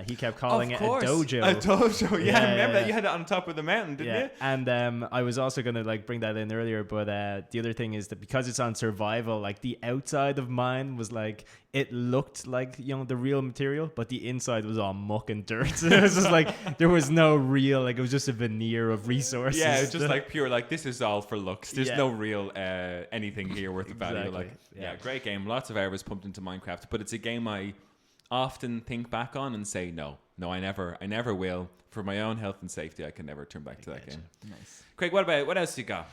He kept calling Of it a course. dojo. A dojo, yeah. I remember Yeah. that you had it on top of the mountain, didn't you? And I was also gonna like bring that in earlier, but the other thing is that because it's on survival, like the outside of mine was like it looked like the real material, but the inside was all muck and dirt. So it was just like there was no real, like it was just a veneer of resources. Yeah, it's just like pure, like this is all for looks. There's Yeah. no real anything here worth of value. Exactly. Like, Yeah. great game. Lots of hours pumped into Minecraft, but it's a game I often think back on and say no, I never will. For my own health and safety, I can never turn back to that game. Nice. Craig, what else you got?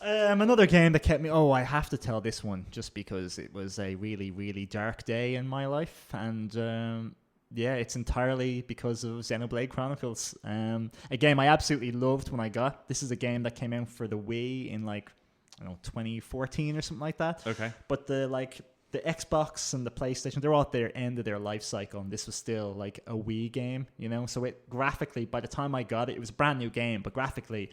Another game that kept me. Oh, I have to tell this one just because it was a really, really dark day in my life, and it's entirely because of Xenoblade Chronicles. A game I absolutely loved when I got. This is a game that came out for the Wii in 2014 or something like that. Okay. But the Xbox and the PlayStation, they're all at their end of their life cycle, and this was still like a Wii game, So it graphically, by the time I got it, it was a brand new game, but graphically,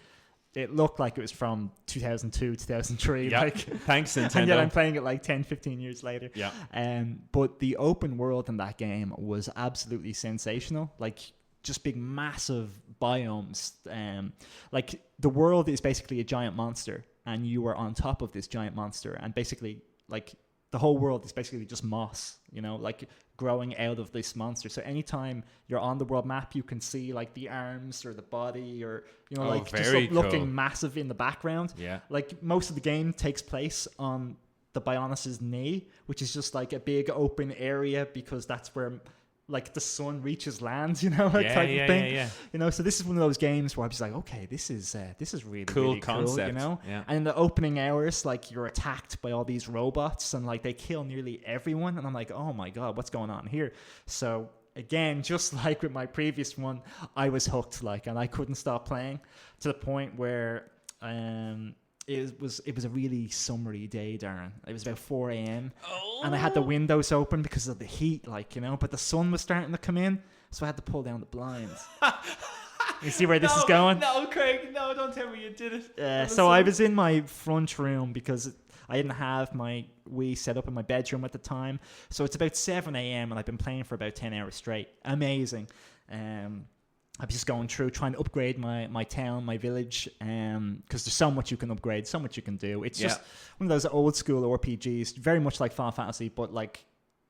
it looked like it was from 2002, 2003. Yeah. Like, Thanks, Nintendo. and yet I'm playing it like 10, 15 years later. Yeah. But the open world in that game was absolutely sensational. Like, just big, massive biomes. Like, the world is basically a giant monster, and you are on top of this giant monster, and basically, like, the whole world is basically just moss, like growing out of this monster. So anytime you're on the world map, you can see like the arms or the body or, just looking massive in the background. Yeah. Like most of the game takes place on the Bionis' knee, which is just like a big open area because that's where like the sun reaches land, type of thing. Yeah. So this is one of those games where I'm just like, okay, this is really Cool really concept. cool, Yeah. And in the opening hours, like you're attacked by all these robots and like they kill nearly everyone, and I'm like, oh my god, what's going on here? So again, just like with my previous one, I was hooked, and I couldn't stop playing to the point where it was a really summery day, Darren. It was about 4 a.m. And I had the windows open because of the heat, but the sun was starting to come in, so I had to pull down the blinds. You see where this is going? No, Craig, no, don't tell me you did it. So I was in my front room because I didn't have my Wii set up in my bedroom at the time. So it's about 7 a.m. and I've been playing for about 10 hours straight. Amazing. I'm just going through trying to upgrade my town, my village, because there's so much you can upgrade, so much you can do. It's just one of those old school RPGs, very much like Final Fantasy, but like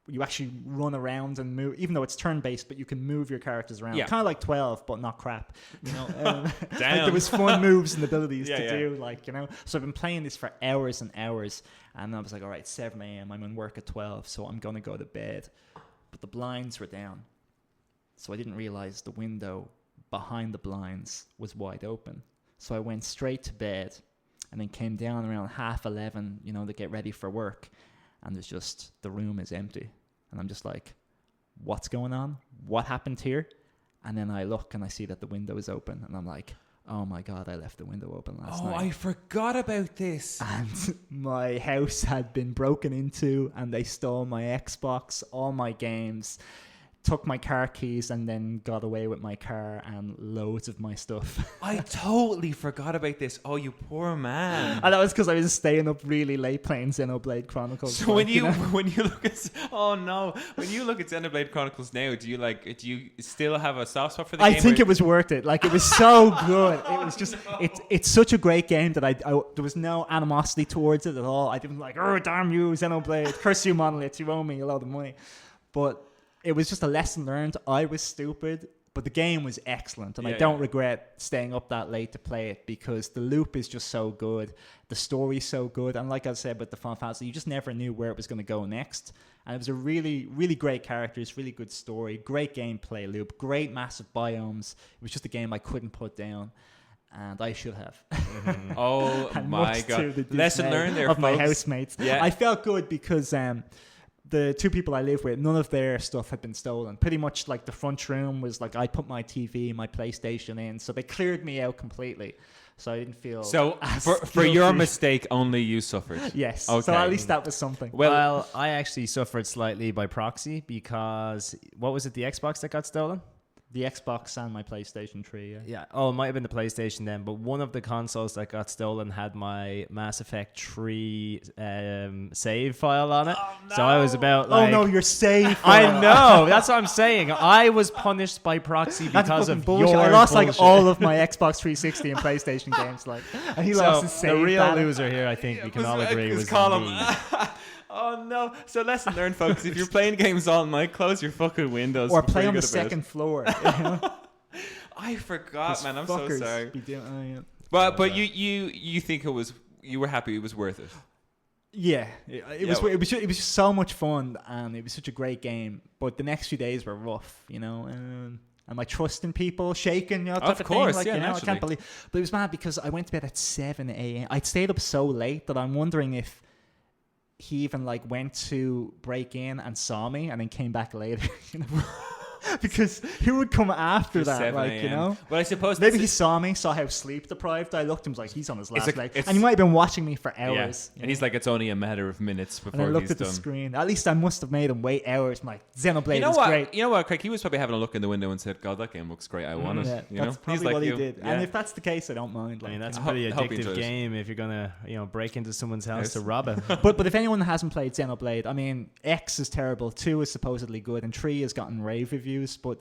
you actually run around and move, even though it's turn-based, but you can move your characters around. Kind of like 12, but not crap. Like there was fun moves and abilities to do, So I've been playing this for hours and hours, and I was like, all right, 7 a.m., I'm in work at 12, so I'm going to go to bed. But the blinds were down. So I didn't realize the window behind the blinds was wide open. So I went straight to bed and then came down around 11:30, to get ready for work. And there's just, the room is empty. And I'm just like, what's going on? What happened here? And then I look and I see that the window is open. And I'm like, oh my God, I left the window open last night. Oh, I forgot about this. And my house had been broken into and they stole my Xbox, all my games, took my car keys, and then got away with my car and loads of my stuff. I totally forgot about this. Oh, you poor man. And that was because I was staying up really late playing Xenoblade Chronicles. So when you look at when you look at Xenoblade Chronicles now, do you still have a soft spot for the game? I think it was worth it. Like, it was so good. It was just it's such a great game that I there was no animosity towards it at all. I didn't like, oh damn you Xenoblade, curse you Monolith, you owe me a lot of money. But it was just a lesson learned. I was stupid, but the game was excellent, and I don't regret staying up that late to play it because the loop is just so good, the story's so good, and like I said with the Final Fantasy, you just never knew where it was going to go next. And it was a really, really great characters, really good story, great gameplay loop, great massive biomes. It was just a game I couldn't put down, and I should have. Oh my God! Lesson learned there, of folks. My housemates. Yeah. I felt good because the two people I live with, none of their stuff had been stolen. Pretty much like the front room was like I put my TV, my PlayStation in, so they cleared me out completely. So I didn't feel so for your mistake, only you suffered. Yes. Okay. So at least that was something. Well, I actually suffered slightly by proxy because what was it? The Xbox that got stolen? The Xbox and my PlayStation 3, yeah. Yeah. Oh, it might have been the PlayStation then, but one of the consoles that got stolen had my Mass Effect 3 save file on it. Oh, no. So I was about like... Oh, no, your save I file. know. That's what I'm saying. I was punished by proxy because of bullshit. your I lost bullshit. like all of my Xbox 360 and PlayStation games, like, and he lost his save. The real file. loser here, I think we can all agree, was Colin. me. Oh no! So lesson learned, folks. If you're playing games all night, close your fucking windows. Or play on the second floor. You know? I forgot, man. I'm so sorry. Yeah. But you think you were happy it was worth it? Yeah, it was just so much fun, and it was such a great game. But the next few days were rough, you know. And my trust in people shaking, you know, type of course, thing. Like, yeah, you know, naturally. I can't believe. But it was mad because I went to bed at 7 a.m. I'd stayed up so late that I'm wondering if he even like went to break in and saw me and then came back later, you know. Because who would come after that, like, you know? Well, I suppose maybe he saw how sleep deprived I looked and was like, he's on his last leg. it's- And he might have been watching me for hours. Yeah. And he's like, it's only a matter of minutes and I before looked he's at done. the screen. At least I must have made him wait hours. I'm like, Xenoblade You know is what? great. You know what, Craig? He was probably having a look in the window and said, God, that game looks great. I want it. Yeah, You that's know? probably He's like what he you. did. Yeah. And if that's the case, I don't mind. I mean, Like, that's a you know. pretty hope he addictive enjoys it. game if you're gonna, break into someone's house Yes. to rob it. But if anyone hasn't played Xenoblade, I mean, X is terrible, 2 is supposedly good, and 3 has gotten rave reviews. But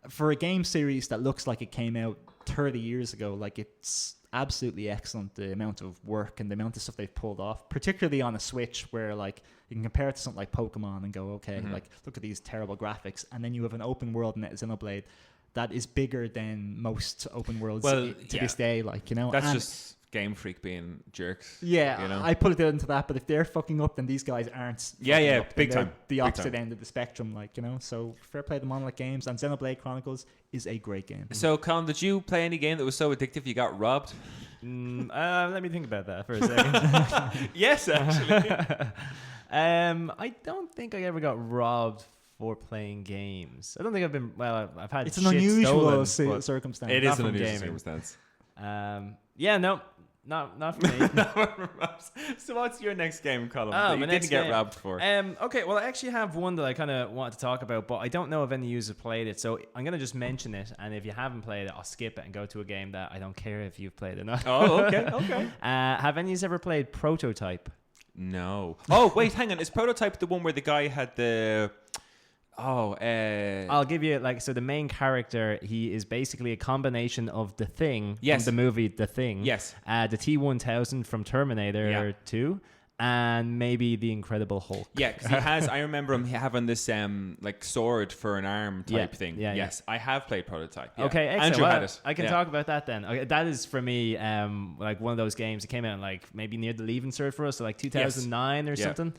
for a game series that looks like it came out 30 years ago, like, it's absolutely excellent, the amount of work and the amount of stuff they've pulled off, particularly on a Switch where, like, you can compare it to something like Pokemon and go, okay, like, look at these terrible graphics, and then you have an open world in Xenoblade that is bigger than most open worlds to this day, like, you know. That's and just Game Freak being jerks. yeah, you know? I put it into that, but if they're fucking up, then these guys aren't. Yeah, fucking yeah, up, big then they're time, The big opposite time. end of the spectrum, like, you know. So fair play to Monolith Games, and Xenoblade Chronicles is a great game. So, Colin, did you play any game that was so addictive you got robbed? Let me think about that for a second. Yes, actually. I don't think I ever got robbed for playing games. I don't think I've been. Well, I've had. It's an shit unusual stolen, but, circumstance. It Not is an from unusual gaming. circumstance. Yeah, no, not for me. So what's your next game, Colin? Oh, that my you next didn't get game. robbed for? Okay, well, I actually have one that I kind of wanted to talk about, but I don't know if any of you have played it, so I'm going to just mention it, and if you haven't played it, I'll skip it and go to a game that I don't care if you've played it or not. Oh, okay. Have any of you ever played Prototype? No. Oh, wait, hang on. Is Prototype the one where the guy had the... I'll give you, so the main character, he is basically a combination of The Thing Yes. from the movie The Thing. Yes. The T-1000 from Terminator 2, and maybe the Incredible Hulk. Yeah, because he has... I remember him having this sword for an arm type thing. Yeah, yes, I have played Prototype. Yeah. Okay, excellent. Andrew Well, had it. I can talk about that then. Okay, that is for me, one of those games. It came out maybe near the Leaving Cert for us, so 2009 or something.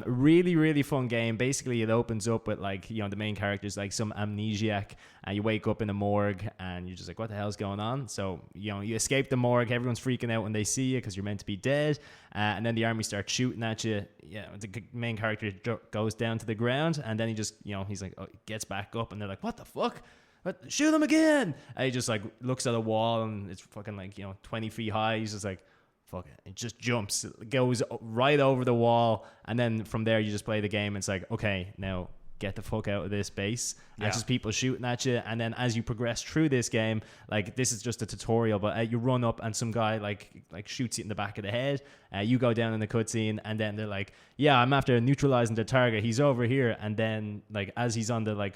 Really, really fun game. Basically, it opens up with the main character's some amnesiac, and you wake up in a morgue, and you're just like, what the hell's going on? So you escape the morgue. Everyone's freaking out when they see you because you're meant to be dead, and then the army starts shooting at you. Yeah, the main character goes down to the ground, and then he just he's like, gets back up, and they're like, what the fuck? Shoot him again! And he just looks at a wall, and it's fucking 20 feet high. He's just like, fuck it. It just jumps, it goes right over the wall, and then from there you just play the game. It's like, okay, now get the fuck out of this base. And it's just people shooting at you, and then as you progress through this game, this is just a tutorial, but you run up and some guy shoots you in the back of the head. You go down in the cutscene, and then they're like, yeah, I'm after neutralizing the target, he's over here. And then as he's on the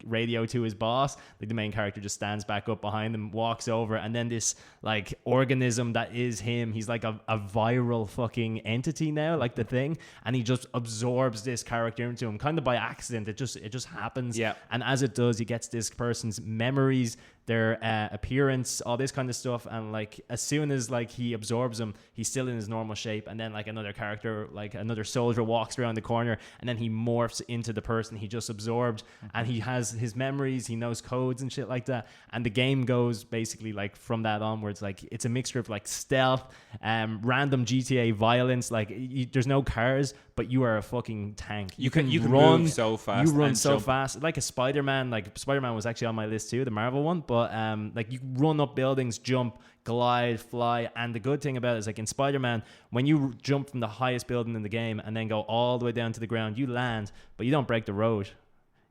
radio to his boss, the main character just stands back up behind him, walks over, and then this organism that is him, he's like a viral fucking entity now, like The Thing, and he just absorbs this character into him kind of by accident. It just happens. And as it does, he gets this person's memories, their appearance, all this kind of stuff, and as soon as he absorbs them, he's still in his normal shape, and then another character, another soldier, walks around the corner, and then he morphs into the person he just absorbed, and he has his memories, he knows codes and shit like that, and the game goes basically from that onwards. It's a mixture of stealth, random GTA violence. There's no cars, but you are a fucking tank. You can run move so fast. You run and so jump. fast, like a Spider-Man. Spider-Man was actually on my list too, the Marvel one. But you run up buildings, jump, glide, fly, and the good thing about it is in Spider-Man, when you jump from the highest building in the game and then go all the way down to the ground, you land, but you don't break the road.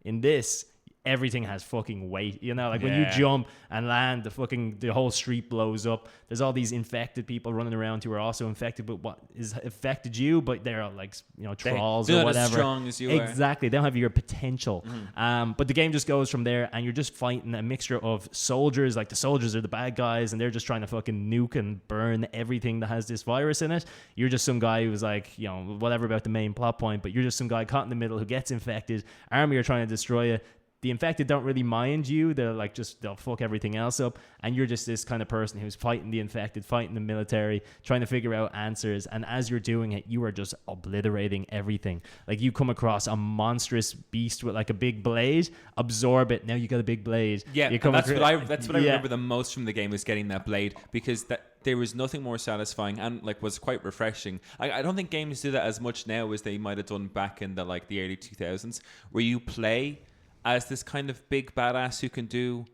In this, everything has fucking weight, you know, like when you jump and land, the whole street blows up. There's all these infected people running around who are also infected with what is affected you, but they're like, you know, trolls or whatever. They're not as strong as you are. Exactly. They don't have your potential. But the game just goes from there, and you're just fighting a mixture of soldiers. Like the soldiers are the bad guys, and they're just trying to fucking nuke and burn everything that has this virus in it. You're just some guy who's like, you know, whatever about the main plot point, but you're just some guy caught in the middle who gets infected. Army are trying to destroy you. The infected don't really mind you. They'll fuck everything else up. And you're just this kind of person who's fighting the infected, fighting the military, trying to figure out answers. And as you're doing it, you are just obliterating everything. Like you come across a monstrous beast with like a big blade, absorb it. Now you got a big blade. Yeah, that's what I remember the most from the game, was getting that blade, because there was nothing more satisfying and like was quite refreshing. I don't think games do that as much now as they might have done back in the early 2000s, where you play as this kind of big badass who can do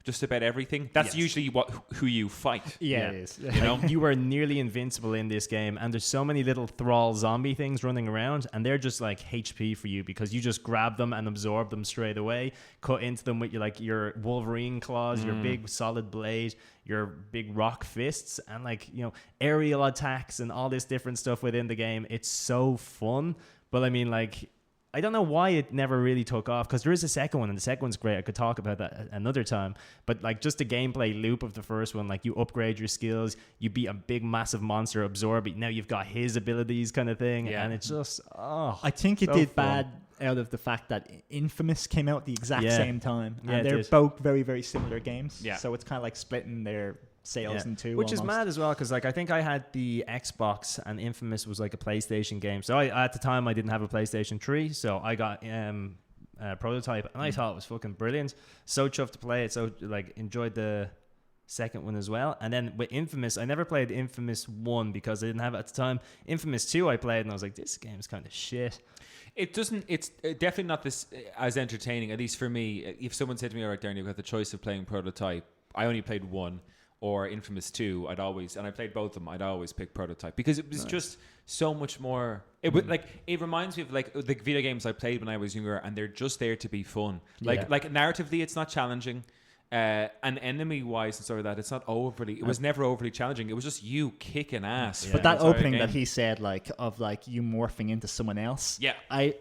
just about everything. That's usually who you fight. Yeah, it is. You know, you are nearly invincible in this game, and there's so many little thrall zombie things running around, and they're just like HP for you, because you just grab them and absorb them straight away, cut into them with your Wolverine claws, your big solid blade, your big rock fists, and aerial attacks and all this different stuff within the game. It's so fun. But I mean, I don't know why it never really took off, because there is a second one, and the second one's great. I could talk about that another time. But just the gameplay loop of the first one, you upgrade your skills, you beat a big massive monster, absorb it. Now you've got his abilities, kind of thing, and it's just I think it so did fun. bad out of the fact that Infamous came out at the exact same time, Yeah, and they're both very, very similar games. Yeah. So it's kind of like splitting their sales in two, which almost. is mad as well, because I think I had the Xbox, and Infamous was like a PlayStation game. So at the time I didn't have a PlayStation 3, so I got Prototype, and I thought it was fucking brilliant. So chuffed to play it. So enjoyed the second one as well. And then with Infamous, I never played Infamous 1 because I didn't have it at the time. Infamous 2 I played, and I was like, this game's kind of shit. It's definitely not this as entertaining, at least for me. If someone said to me, all right, Darren, you've got the choice of playing Prototype, I only played 1, or Infamous 2, and I played both of them, I'd always pick Prototype, because it was just so much more. It reminds me of the video games I played when I was younger, and they're just there to be fun. Narratively, it's not challenging. And enemy wise and stuff like that, it's not overly. It was never overly challenging. It was just you kicking ass. But that opening that he said, of you morphing into someone else. Yeah,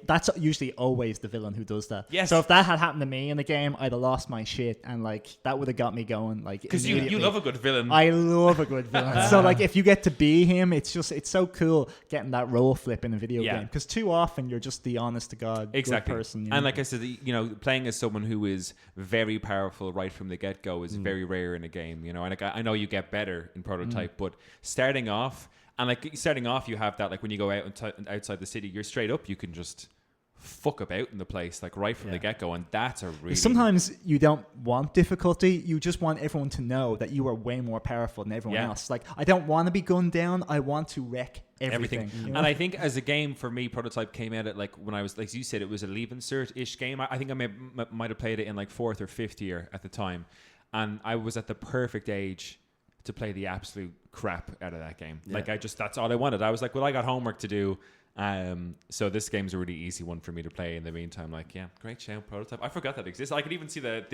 that's usually always the villain who does that. Yes. So if that had happened to me in the game, I'd have lost my shit, and that would have got me going. Because you love a good villain. I love a good villain. So if you get to be him, it's so cool getting that role flip in a video game. Because too often you're just the honest to God good person. And like I said, playing as someone who is very powerful right from the get-go is very rare in a game, and I know you get better in Prototype, but starting off you have that, when you go out outside the city, you're straight up, you can just fuck about in the place right from the get-go, and that's a really... Sometimes you don't want difficulty, you just want everyone to know that you are way more powerful than everyone else. I don't want to be gunned down, I want to wreck everything. And I think as a game, for me, Prototype came out at when I was, like you said, it was a Leaving Cert-ish game. I think I might have played it in 4th or 5th year at the time, and I was at the perfect age to play the absolute crap out of that game. That's all I wanted. I was like, well, I got homework to do, so this game's a really easy one for me to play in the meantime. Great show, Prototype. I forgot that exists. I could even see the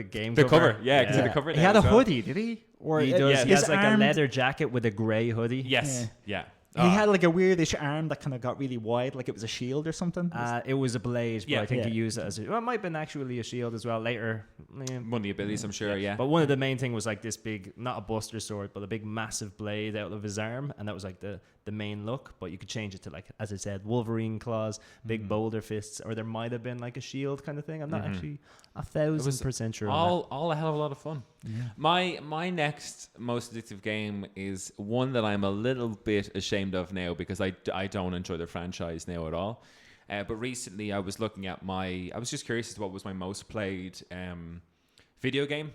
game cover. Yeah, because the cover. He had a hoodie, did he? Or he does. He has a leather jacket with a grey hoodie. Yes. Yeah. He had a weirdish arm that kind of got really wide, like it was a shield or something. It was a blade, but I think he used it as it might have been actually a shield as well later. One of the abilities, I'm sure, yeah. But one of the main thing was this big, not a buster sword, but a big massive blade out of his arm, and that was the main look. But you could change it to as I said, Wolverine claws, big boulder fists, or there might have been a shield kind of thing. I'm not actually 1,000% sure. All a hell of a lot of fun. Yeah. My next most addictive game is one that I'm a little bit ashamed of now, because I don't enjoy the franchise now at all. But recently I was looking at I was just curious as to what was my most played video game,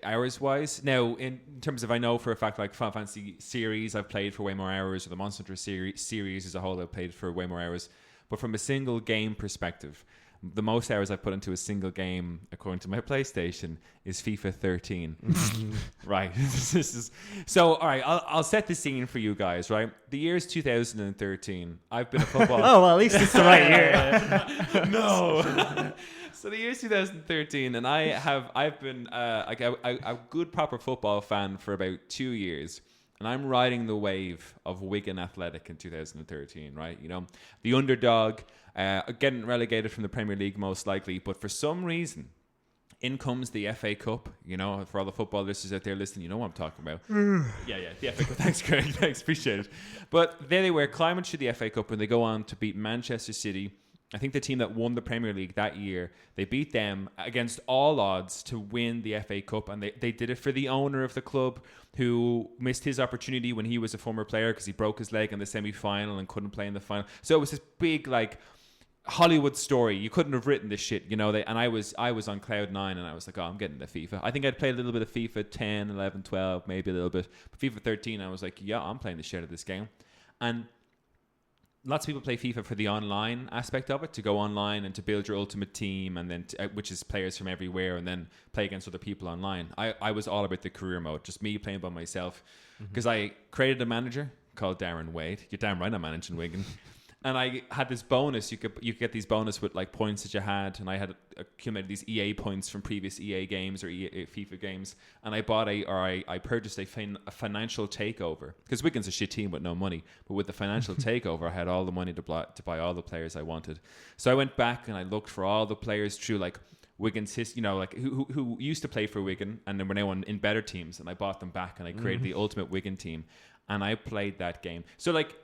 hours wise. Now, in terms of, I know for a fact, Final Fantasy series I've played for way more hours, or the Monster Hunter series as a whole I've played for way more hours. But from a single game perspective, the most hours I've put into a single game, according to my PlayStation, is FIFA 13. Right. This is so. All right, I'll set the scene for you guys. Right, the year is 2013. I've been a football. Oh, well, at least it's the right year. No. So the year is 2013, and I've been like a good proper football fan for about 2 years. And I'm riding the wave of Wigan Athletic in 2013, right? You know, the underdog, getting relegated from the Premier League most likely. But for some reason, in comes the FA Cup. You know, for all the football listeners out there listening, you know what I'm talking about. Yeah, the FA Cup. Thanks, Craig. Thanks, appreciate it. But there they were, climbing through the FA Cup, and they go on to beat Manchester City. I think the team that won the Premier League that year, they beat them against all odds to win the FA Cup, and they did it for the owner of the club, who missed his opportunity when he was a former player because he broke his leg in the semi-final and couldn't play in the final. So it was this big, like, Hollywood story. You couldn't have written this shit, you know. And I was on cloud 9, and I was like, oh, I'm getting the FIFA. I think I'd played a little bit of FIFA 10, 11, 12, maybe a little bit. But FIFA 13, I was like, yeah, I'm playing the shit out of this game. And lots of people play FIFA for the online aspect of it, to go online and to build your ultimate team, and then which is players from everywhere, and then play against other people online. I was all about the career mode, just me playing by myself, because I created a manager called Darren Wade. You're damn right I'm managing Wigan. And I had this bonus. You could get these bonus with like points that you had, and I had accumulated these EA points from previous EA games or FIFA games. And I bought I purchased a financial takeover, because Wigan's a shit team with no money. But with the financial takeover, I had all the money to buy all the players I wanted. So I went back and I looked for all the players through like Wigan's history, you know, like who used to play for Wigan and then were now in better teams, and I bought them back and I created the ultimate Wigan team, and I played that game. So like,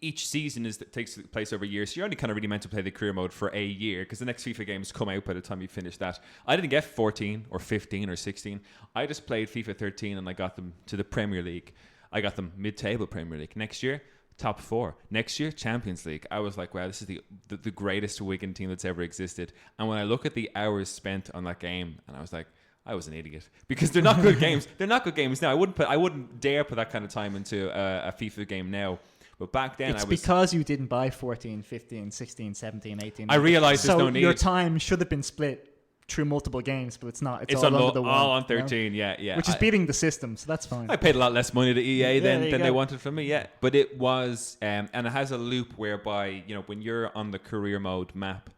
each season takes place over years, so you're only kind of really meant to play the career mode for a year, because the next FIFA games come out by the time you finish that. I didn't get 14 or 15 or 16. I just played FIFA 13 and I got them to the Premier League. I got them mid-table Premier League. Next year, top 4. Next year, Champions League. I was like, wow, this is the greatest Wigan team that's ever existed. And when I look at the hours spent on that game, and I was like, I was an idiot, because they're not good games. They're not good games now. I wouldn't dare put that kind of time into a FIFA game now. But back then, it's because you didn't buy 14, 15, 16, 17, 18. I realized there's no need. So your time should have been split through multiple games, but it's not. It's all under the one. All on 13, you know? yeah. Which is beating the system, so that's fine. I paid a lot less money to EA than they wanted from me, yeah. But it was, and it has a loop whereby, you know, when you're on the career mode map,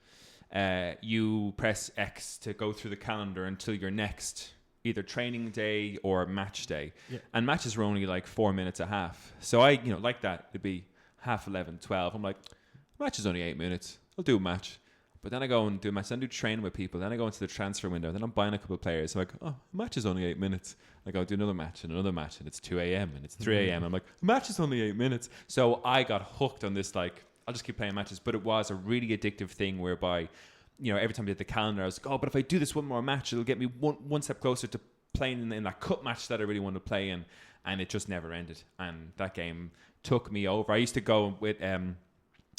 you press X to go through the calendar until your next either training day or match day. Yeah. And matches were only like 4 minutes a half. So I, you know, like that, it'd be 11:30, 12. I'm like, match is only 8 minutes. I'll do a match. But then I go and do a match. Then I do training with people. Then I go into the transfer window. Then I'm buying a couple of players. I'm like, oh, match is only 8 minutes. I go do another match, and it's 2 a.m. and it's 3 a.m. I'm like, match is only 8 minutes. So I got hooked on this, like, I'll just keep playing matches. But it was a really addictive thing whereby, you know, every time I did the calendar, I was like, oh, but if I do this one more match, it'll get me one step closer to playing in that cup match that I really want to play in. And it just never ended. And that game took me over. I used to go with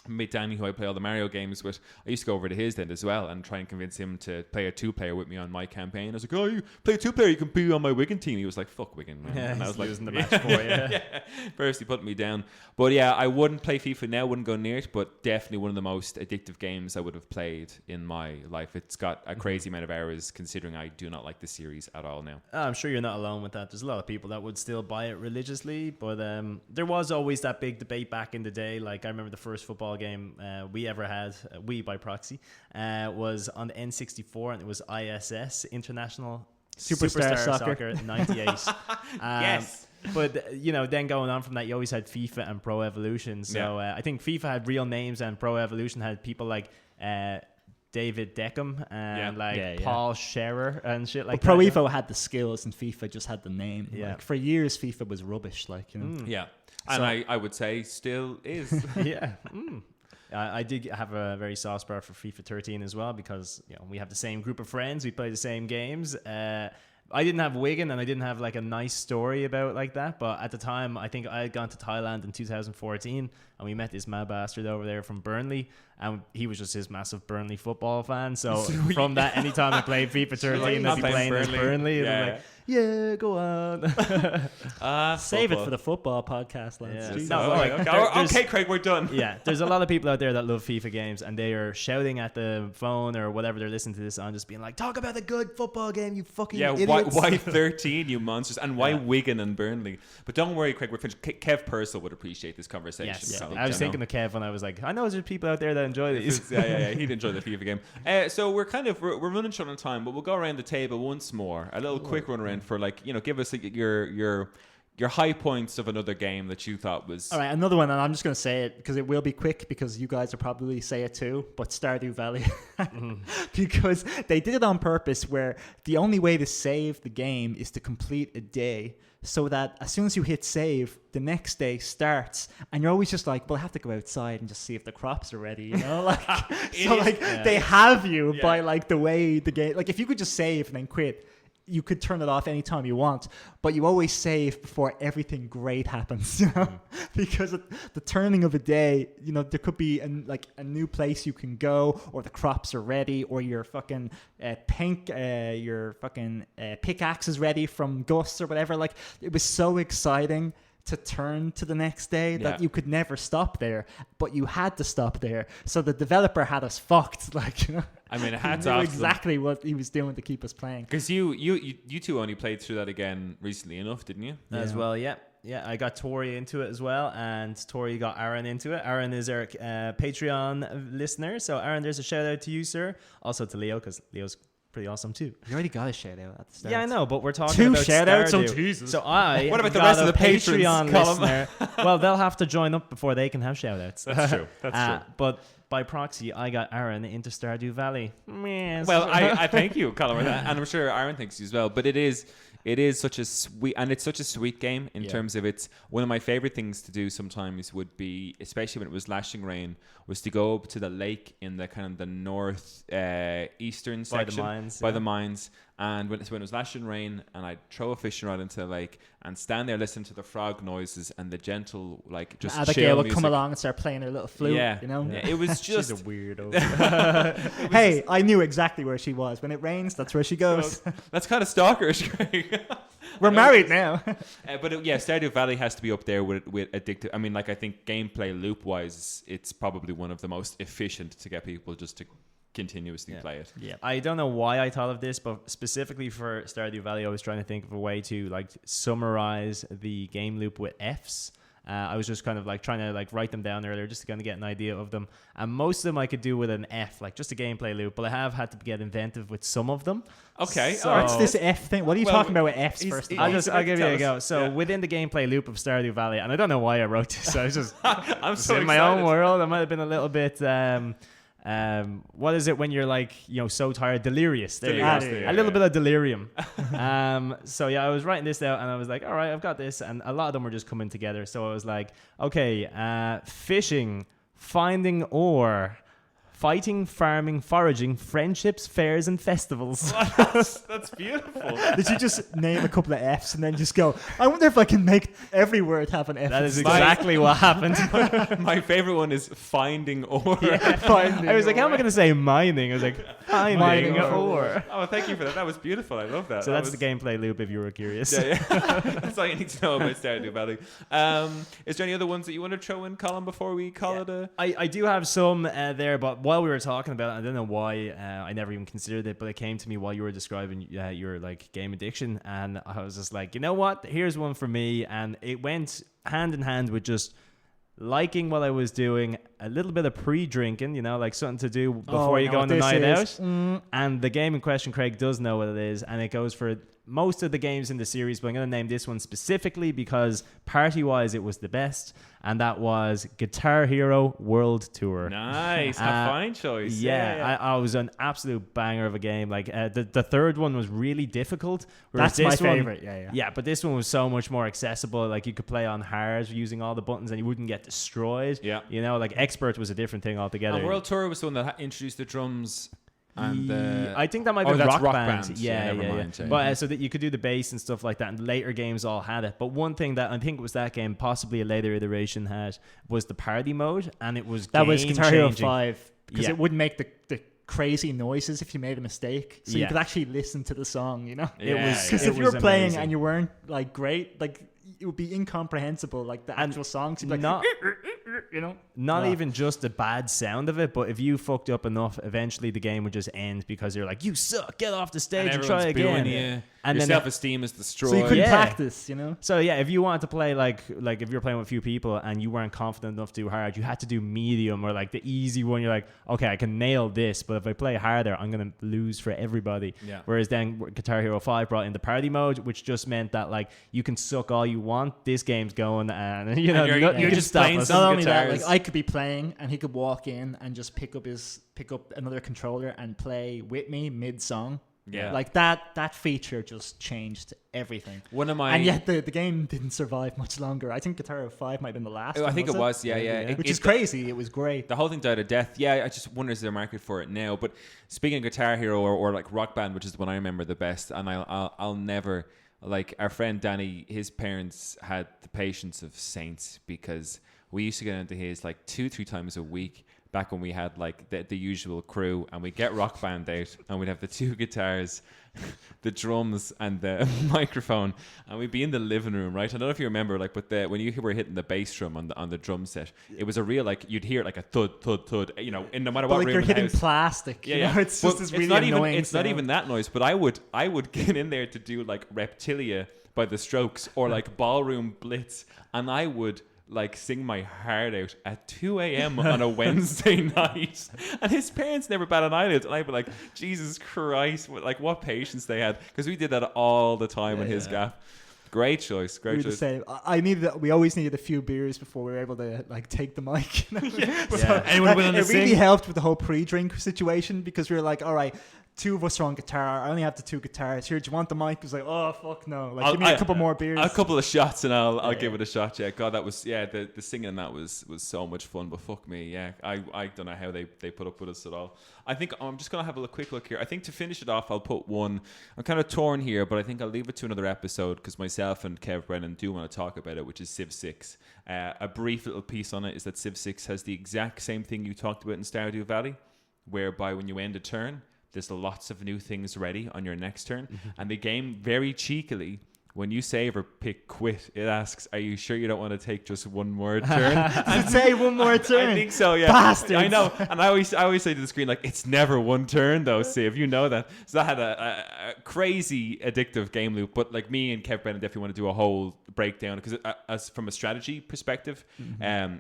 mate Danny, who I play all the Mario games with. I used to go over to his then as well and try and convince him to play a 2-player with me on my campaign. I was like, oh, you play a 2-player, you can be on my Wigan team. He was like, fuck Wigan, man. Yeah, and I was like, losing the match for you. Yeah. First he put me down. But yeah, I wouldn't play FIFA now, wouldn't go near it, but definitely one of the most addictive games I would have played in my life. It's got a crazy amount of hours, considering I do not like the series at all now. I'm sure you're not alone with that. There's a lot of people that would still buy it religiously, but there was always that big debate back in the day. Like, I remember the first football game we ever had, we by proxy, was on the N64, and it was ISS, International Superstar Soccer 98. Yes. But, you know, then going on from that, you always had FIFA and Pro Evolution. So I think FIFA had real names, and Pro Evolution had people like David Beckham and Paul Scherer and shit like but that. Pro Evo had the skills, and FIFA just had the name. Yeah. Like, for years, FIFA was rubbish. Like, you know. Yeah. And I would say still is. Yeah. I did have a very soft spot for FIFA 13 as well, because, you know, we have the same group of friends, we play the same games. I didn't have Wigan, and I didn't have like a nice story about like that, but at the time I think I had gone to Thailand in 2014, and we met this mad bastard over there from Burnley, and he was just his massive Burnley football fan. So from that, anytime I played FIFA 13, I'd be playing as Burnley, and I'm like, Yeah, go on. Save it football. for the football podcast, lads. Yeah. Jesus. No, All like, right, there's- okay, Craig, we're done. Yeah, there's a lot of people out there that love FIFA games, and they are shouting at the phone or whatever they're listening to this on, just being like, "Talk about a good football game, you fucking Yeah, idiots." why 13, you monsters, and why Yeah. Wigan and Burnley? But don't worry, Craig, we're finished. Kev Purcell would appreciate this conversation. Yes, so, I was you know. thinking of Kev when I was like, I know there's people out there that enjoy these. yeah, he'd enjoy the FIFA game. So we're running short on time, but we'll go around the table once more, a little quick run around for give us your high points of another game that you thought was. All right, another one, and I'm just going to say it because it will be quick because you guys will probably say it too, but Stardew Valley. Because they did it on purpose where the only way to save the game is to complete a day so that as soon as you hit save, the next day starts and you're always just like, well, I have to go outside and just see if the crops are ready, you know? Like, so like they have you by like the way the game, like if you could just save and then quit, you could turn it off anytime you want, but you always save before everything great happens, you know? Because at the turning of a day, you know, there could be a new place you can go, or the crops are ready, or your fucking pickaxe is ready from Gus or whatever. Like, it was so exciting to turn to the next day that you could never stop there, but you had to stop there. So the developer had us fucked, like, you know. I mean, hats he knew off exactly what he was doing to keep us playing. because you two only played through that again recently enough, didn't you? As well, yeah. I got Tori into it as well, and Tori got Aaron into it. Aaron is our Patreon listener, so Aaron, there's a shout out to you, sir. Also to Leo, because Leo's pretty awesome too. You already got a shout out at the start. Yeah, I know, but we're talking 2 about shout outs. Stardew. Oh, Jesus. So I What about the got rest of a the patrons, Patreon Colin? listener. Well, they'll have to join up before they can have shout outs. That's true. That's true. But by proxy, I got Aaron into Stardew Valley. Well, I thank you, Colin, and I'm sure Aaron thanks you as well. But it is such a sweet, and it's such a sweet game in terms of it's one of my favorite things to do sometimes would be, especially when it was lashing rain, was to go up to the lake in the kind of the north eastern section by the mines. And when it was lashing rain, and I'd throw a fishing rod into the lake and stand there listening to the frog noises and the gentle, like, just chill Abigail would music. come along and start playing her little flute, you know? Yeah, it was just... She's a weirdo. Hey, I knew exactly where she was. When it rains, that's where she goes. That's kind of stalkerish, Craig. We're married now. But Stardew Valley has to be up there with Addictive. I mean, like, I think gameplay loop-wise, it's probably one of the most efficient to get people just to continuously play it. Yeah. I don't know why I thought of this, but specifically for Stardew Valley, I was trying to think of a way to like summarize the game loop with Fs. I was just kind of like trying to like write them down earlier just to kind of get an idea of them. And most of them I could do with an F, like just a gameplay loop, but I have had to get inventive with some of them. Okay. So- all right. What's this F thing? What are you talking about with Fs first? he's- I'll give you a go. So Yeah. within the gameplay loop of Stardew Valley, and I don't know why I wrote this, I was just I'm so in excited. my own world. I might have been a little bit what is it when you're like, you know, so tired? Delirious. There you go. Delirious, A little bit of delirium. So yeah, I was writing this out and I was like, all right, I've got this, and a lot of them were just coming together. So I was like, okay, fishing, finding ore, fighting, farming, foraging, friendships, fairs, and festivals. That's beautiful. Did you just name a couple of Fs and then just go, I wonder if I can make every word have an F? That is inside? exactly what happened. My favorite one is finding ore. Finding I was like, how am I ore. going to say mining? I was like, finding Mining ore. Oh, thank you for that. That was beautiful. I love that. So That that's was- the gameplay loop if you were curious. Yeah. That's all you need to know about Stardew Valley. Is there any other ones that you want to throw in, Colin, before we call it a... I do have some there, but while we were talking about it, I don't know why I never even considered it, but it came to me while you were describing your like game addiction, and I was just like, you know what? Here's one for me, and it went hand in hand with just liking what I was doing, a little bit of pre-drinking, you know, like something to do before you go on the night out. And the game in question, Craig does know what it is, and it goes for most of the games in the series, but I'm going to name this one specifically because party-wise it was the best, and that was Guitar Hero World Tour. Nice. A fine choice. Yeah, I was an absolute banger of a game. Like the third one was really difficult. whereas That's my this one- favorite. Yeah. Yeah, but this one was so much more accessible. Like you could play on hard using all the buttons, and you wouldn't get destroyed. Yeah. You know, like Expert was a different thing altogether. And World Tour was the one that introduced the drums and I think that might oh, be that's Rock Rock Band. Band. Yeah, Never yeah. mind, yeah. But so that you could do the bass and stuff like that, and later games all had it. But one thing that I think was that game, possibly a later iteration had, was the party mode, and it was That was Guitar Hero game-changing. 5 because Yeah. it wouldn't make the crazy noises if you made a mistake, so you could actually listen to the song, you know. Because if you were playing amazing. And you weren't like great, like it would be incomprehensible, like the actual songs. You'd be like, you know, not even just the bad sound of it, but if you fucked up enough, eventually the game would just end because you're like, you suck, get off the stage and try again. And your self-esteem is destroyed. So you couldn't practice, you know. So yeah, if you wanted to play like if you're playing with a few people and you weren't confident enough to do hard, you had to do medium or like the easy one. You're like, okay, I can nail this, but if I play harder, I'm gonna lose for everybody. Yeah. Whereas then Guitar Hero 5 brought in the party mode, which just meant that like you can suck all you want. This game's going, and you know you're just playing. Not only that, like I could be playing and he could walk in and just pick up another controller and play with me mid song. Yeah, like that feature just changed everything. And yet the game didn't survive much longer. I think Guitar Hero 5 might have been the last. I think it was. Which is crazy. It was great. The whole thing died a death. Yeah, I just wonder is there a market for it now. But speaking of Guitar Hero or like Rock Band, which is the one I remember the best, and I'll never, like our friend Danny, his parents had the patience of saints because we used to get into his like 2-3 times a week. Back when we had like the usual crew, and we'd get Rock Band out and we'd have the 2 guitars, the drums and the microphone, and we'd be in the living room, right? I don't know if you remember, like, but when you were hitting the bass drum on the drum set, it was a real, like, you'd hear like a thud, thud, thud, you know, in no matter what like room you're in the hitting house. Plastic. Yeah. It's just this really annoying It's not even that noise, but I would get in there to do like Reptilia by the Strokes or like Ballroom Blitz, and I would like sing my heart out at 2 a.m. on a Wednesday night, and his parents never bat an eyelid, and I'd be like, Jesus Christ, what patience they had, because we did that all the time in his gaff. Great choice. We the same. We always needed a few beers before we were able to like take the mic. You know? So anyone willing to sing? It really helped with the whole pre-drink situation, because we were like, all right, 2 of us are on guitar. I only have the 2 guitars. Here, do you want the mic? It was like, oh fuck no! Like, give me a couple more beers. A couple of shots, and I'll give it a shot. Yeah, God, that was the singing in that was so much fun. But fuck me, yeah, I don't know how they put up with us at all. I think I'm just gonna have a quick look here. I think to finish it off, I'll put one. I'm kind of torn here, but I think I'll leave it to another episode because myself and Kev Brennan do want to talk about it, which is Civ 6. A brief little piece on it is that Civ 6 has the exact same thing you talked about in Stardew Valley, whereby when you end a turn, there's lots of new things ready on your next turn. And the game very cheekily, when you save or pick quit, it asks, are you sure you don't want to take just one more turn? Does it say one more turn? I think so, yeah. Bastards. I know. And I always say to the screen, like, it's never one turn though, Civ. You know that. So that had a crazy addictive game loop. But like me and Kev Brennan definitely want to do a whole breakdown, because as from a strategy perspective,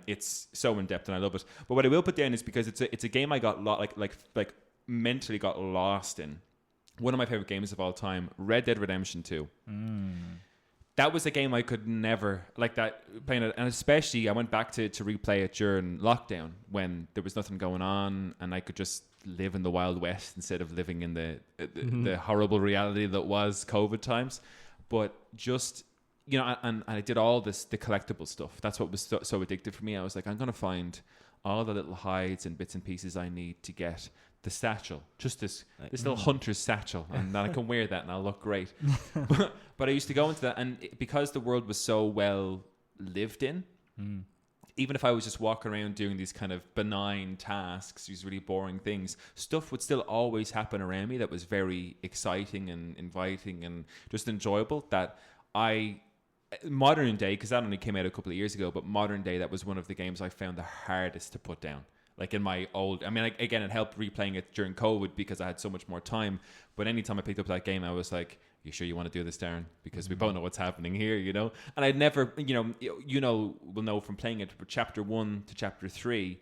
it's so in depth and I love it. But what I will put down is because it's a game I got like mentally got lost in. One of my favorite games of all time, Red Dead Redemption 2. That was a game I could never, like that, playing it. And especially I went back to replay it during lockdown when there was nothing going on and I could just live in the Wild West instead of living in the horrible reality that was COVID times. But just, you know, and I did all the collectible stuff. That's what was so addictive for me. I was like, I'm going to find all the little hides and bits and pieces I need to get the satchel, just this little hunter's satchel, and then I can wear that and I'll look great. But I used to go into that, and because the world was so well lived in, even if I was just walking around doing these kind of benign tasks, these really boring things, stuff would still always happen around me that was very exciting and inviting and just enjoyable. That modern day, because that only came out a couple of years ago, but modern day, that was one of the games I found the hardest to put down. Like in my old, I mean, like, again, it helped replaying it during COVID because I had so much more time. But anytime I picked up that game, I was like, you sure you want to do this, Darren? Because we both know what's happening here, you know? And I'd never, will know from playing it, but chapter 1 to chapter 3,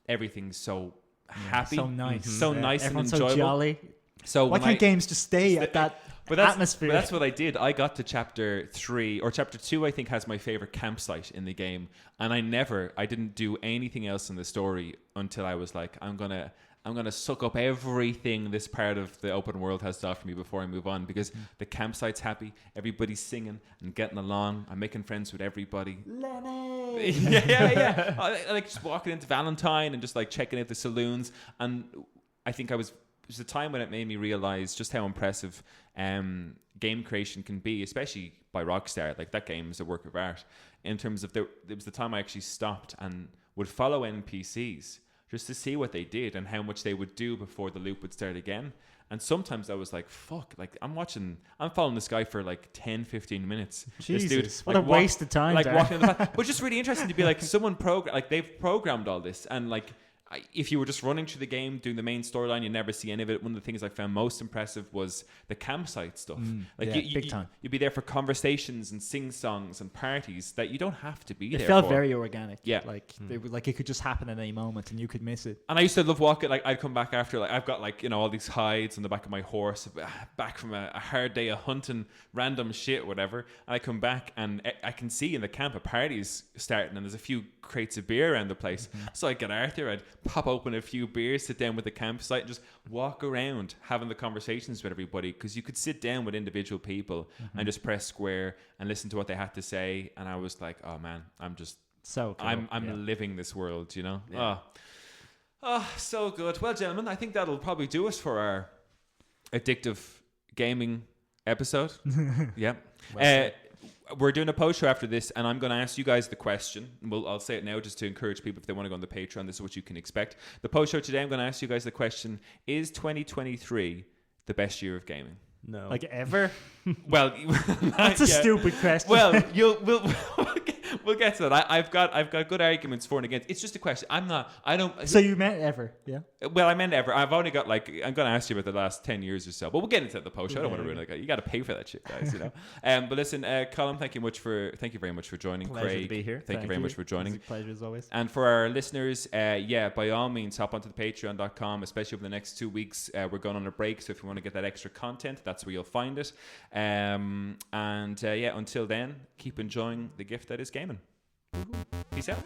everything's so happy. So nice. So nice Everyone's and enjoyable. So jolly. So why can't games just stay at that atmosphere? But that's what I did. I got to chapter 3 or chapter 2. I think has my favorite campsite in the game, and I didn't do anything else in the story until I was like, I'm gonna suck up everything this part of the open world has to offer me before I move on, because the campsite's happy, everybody's singing and getting along. I'm making friends with everybody. Lenny. yeah. I like just walking into Valentine and just like checking out the saloons, and I think it was a time when it made me realize just how impressive game creation can be, especially by Rockstar. Like, that game is a work of art in terms of there was the time I actually stopped and would follow NPCs just to see what they did and how much they would do before the loop would start again. And sometimes I was like, fuck, like I'm following this guy for like 10, 15 minutes. Jesus, this dude, what a waste of time. Like Darren. walking in the back. But just really interesting to be like, they've programmed all this. And like, if you were just running through the game, doing the main storyline, you never see any of it. One of the things I found most impressive was the campsite stuff. Big time. You'd be there for conversations and sing-songs and parties that you don't have to be there for. It felt very organic. Yeah. Like, it could just happen at any moment and you could miss it. And I used to love walking, like I'd come back after, like I've got like, all these hides on the back of my horse, back from a hard day of hunting random shit, whatever. And I come back and I can see in the camp a party's starting and there's a few crates of beer around the place. So I'd get Arthur, I'd pop open a few beers, sit down with the campsite and just walk around having the conversations with everybody, because you could sit down with individual people and just press square and listen to what they had to say. And I was like, oh man, I'm just so cool. I'm living this world, Yeah. Oh, so good. Well, gentlemen, I think that'll probably do us for our addictive gaming episode. Yeah. We're doing a post show after this, and I'm going to ask you guys the question. I'll say it now just to encourage people if they want to go on the Patreon. This is what you can expect. The post show today, I'm going to ask you guys the question: is 2023 the best year of gaming? No. Like ever? Well, That's a stupid question. Well, we'll get to that. I've got good arguments for and against. It's just a question. I don't. So you meant ever? Yeah. Well, I meant ever. I've only got I'm going to ask you about the last 10 years or so, but we'll get into the post. I don't want to ruin it. You got to pay for that shit, guys. But listen, Colin, thank you very much for joining. Pleasure Craig, to be here. Thank you very much for joining. It's a pleasure as always. And for our listeners, by all means, hop onto the patreon.com, especially over the next 2 weeks. We're going on a break, so if you want to get that extra content, that's where you'll find it. Until then, keep enjoying the gift that is gaming. Peace out.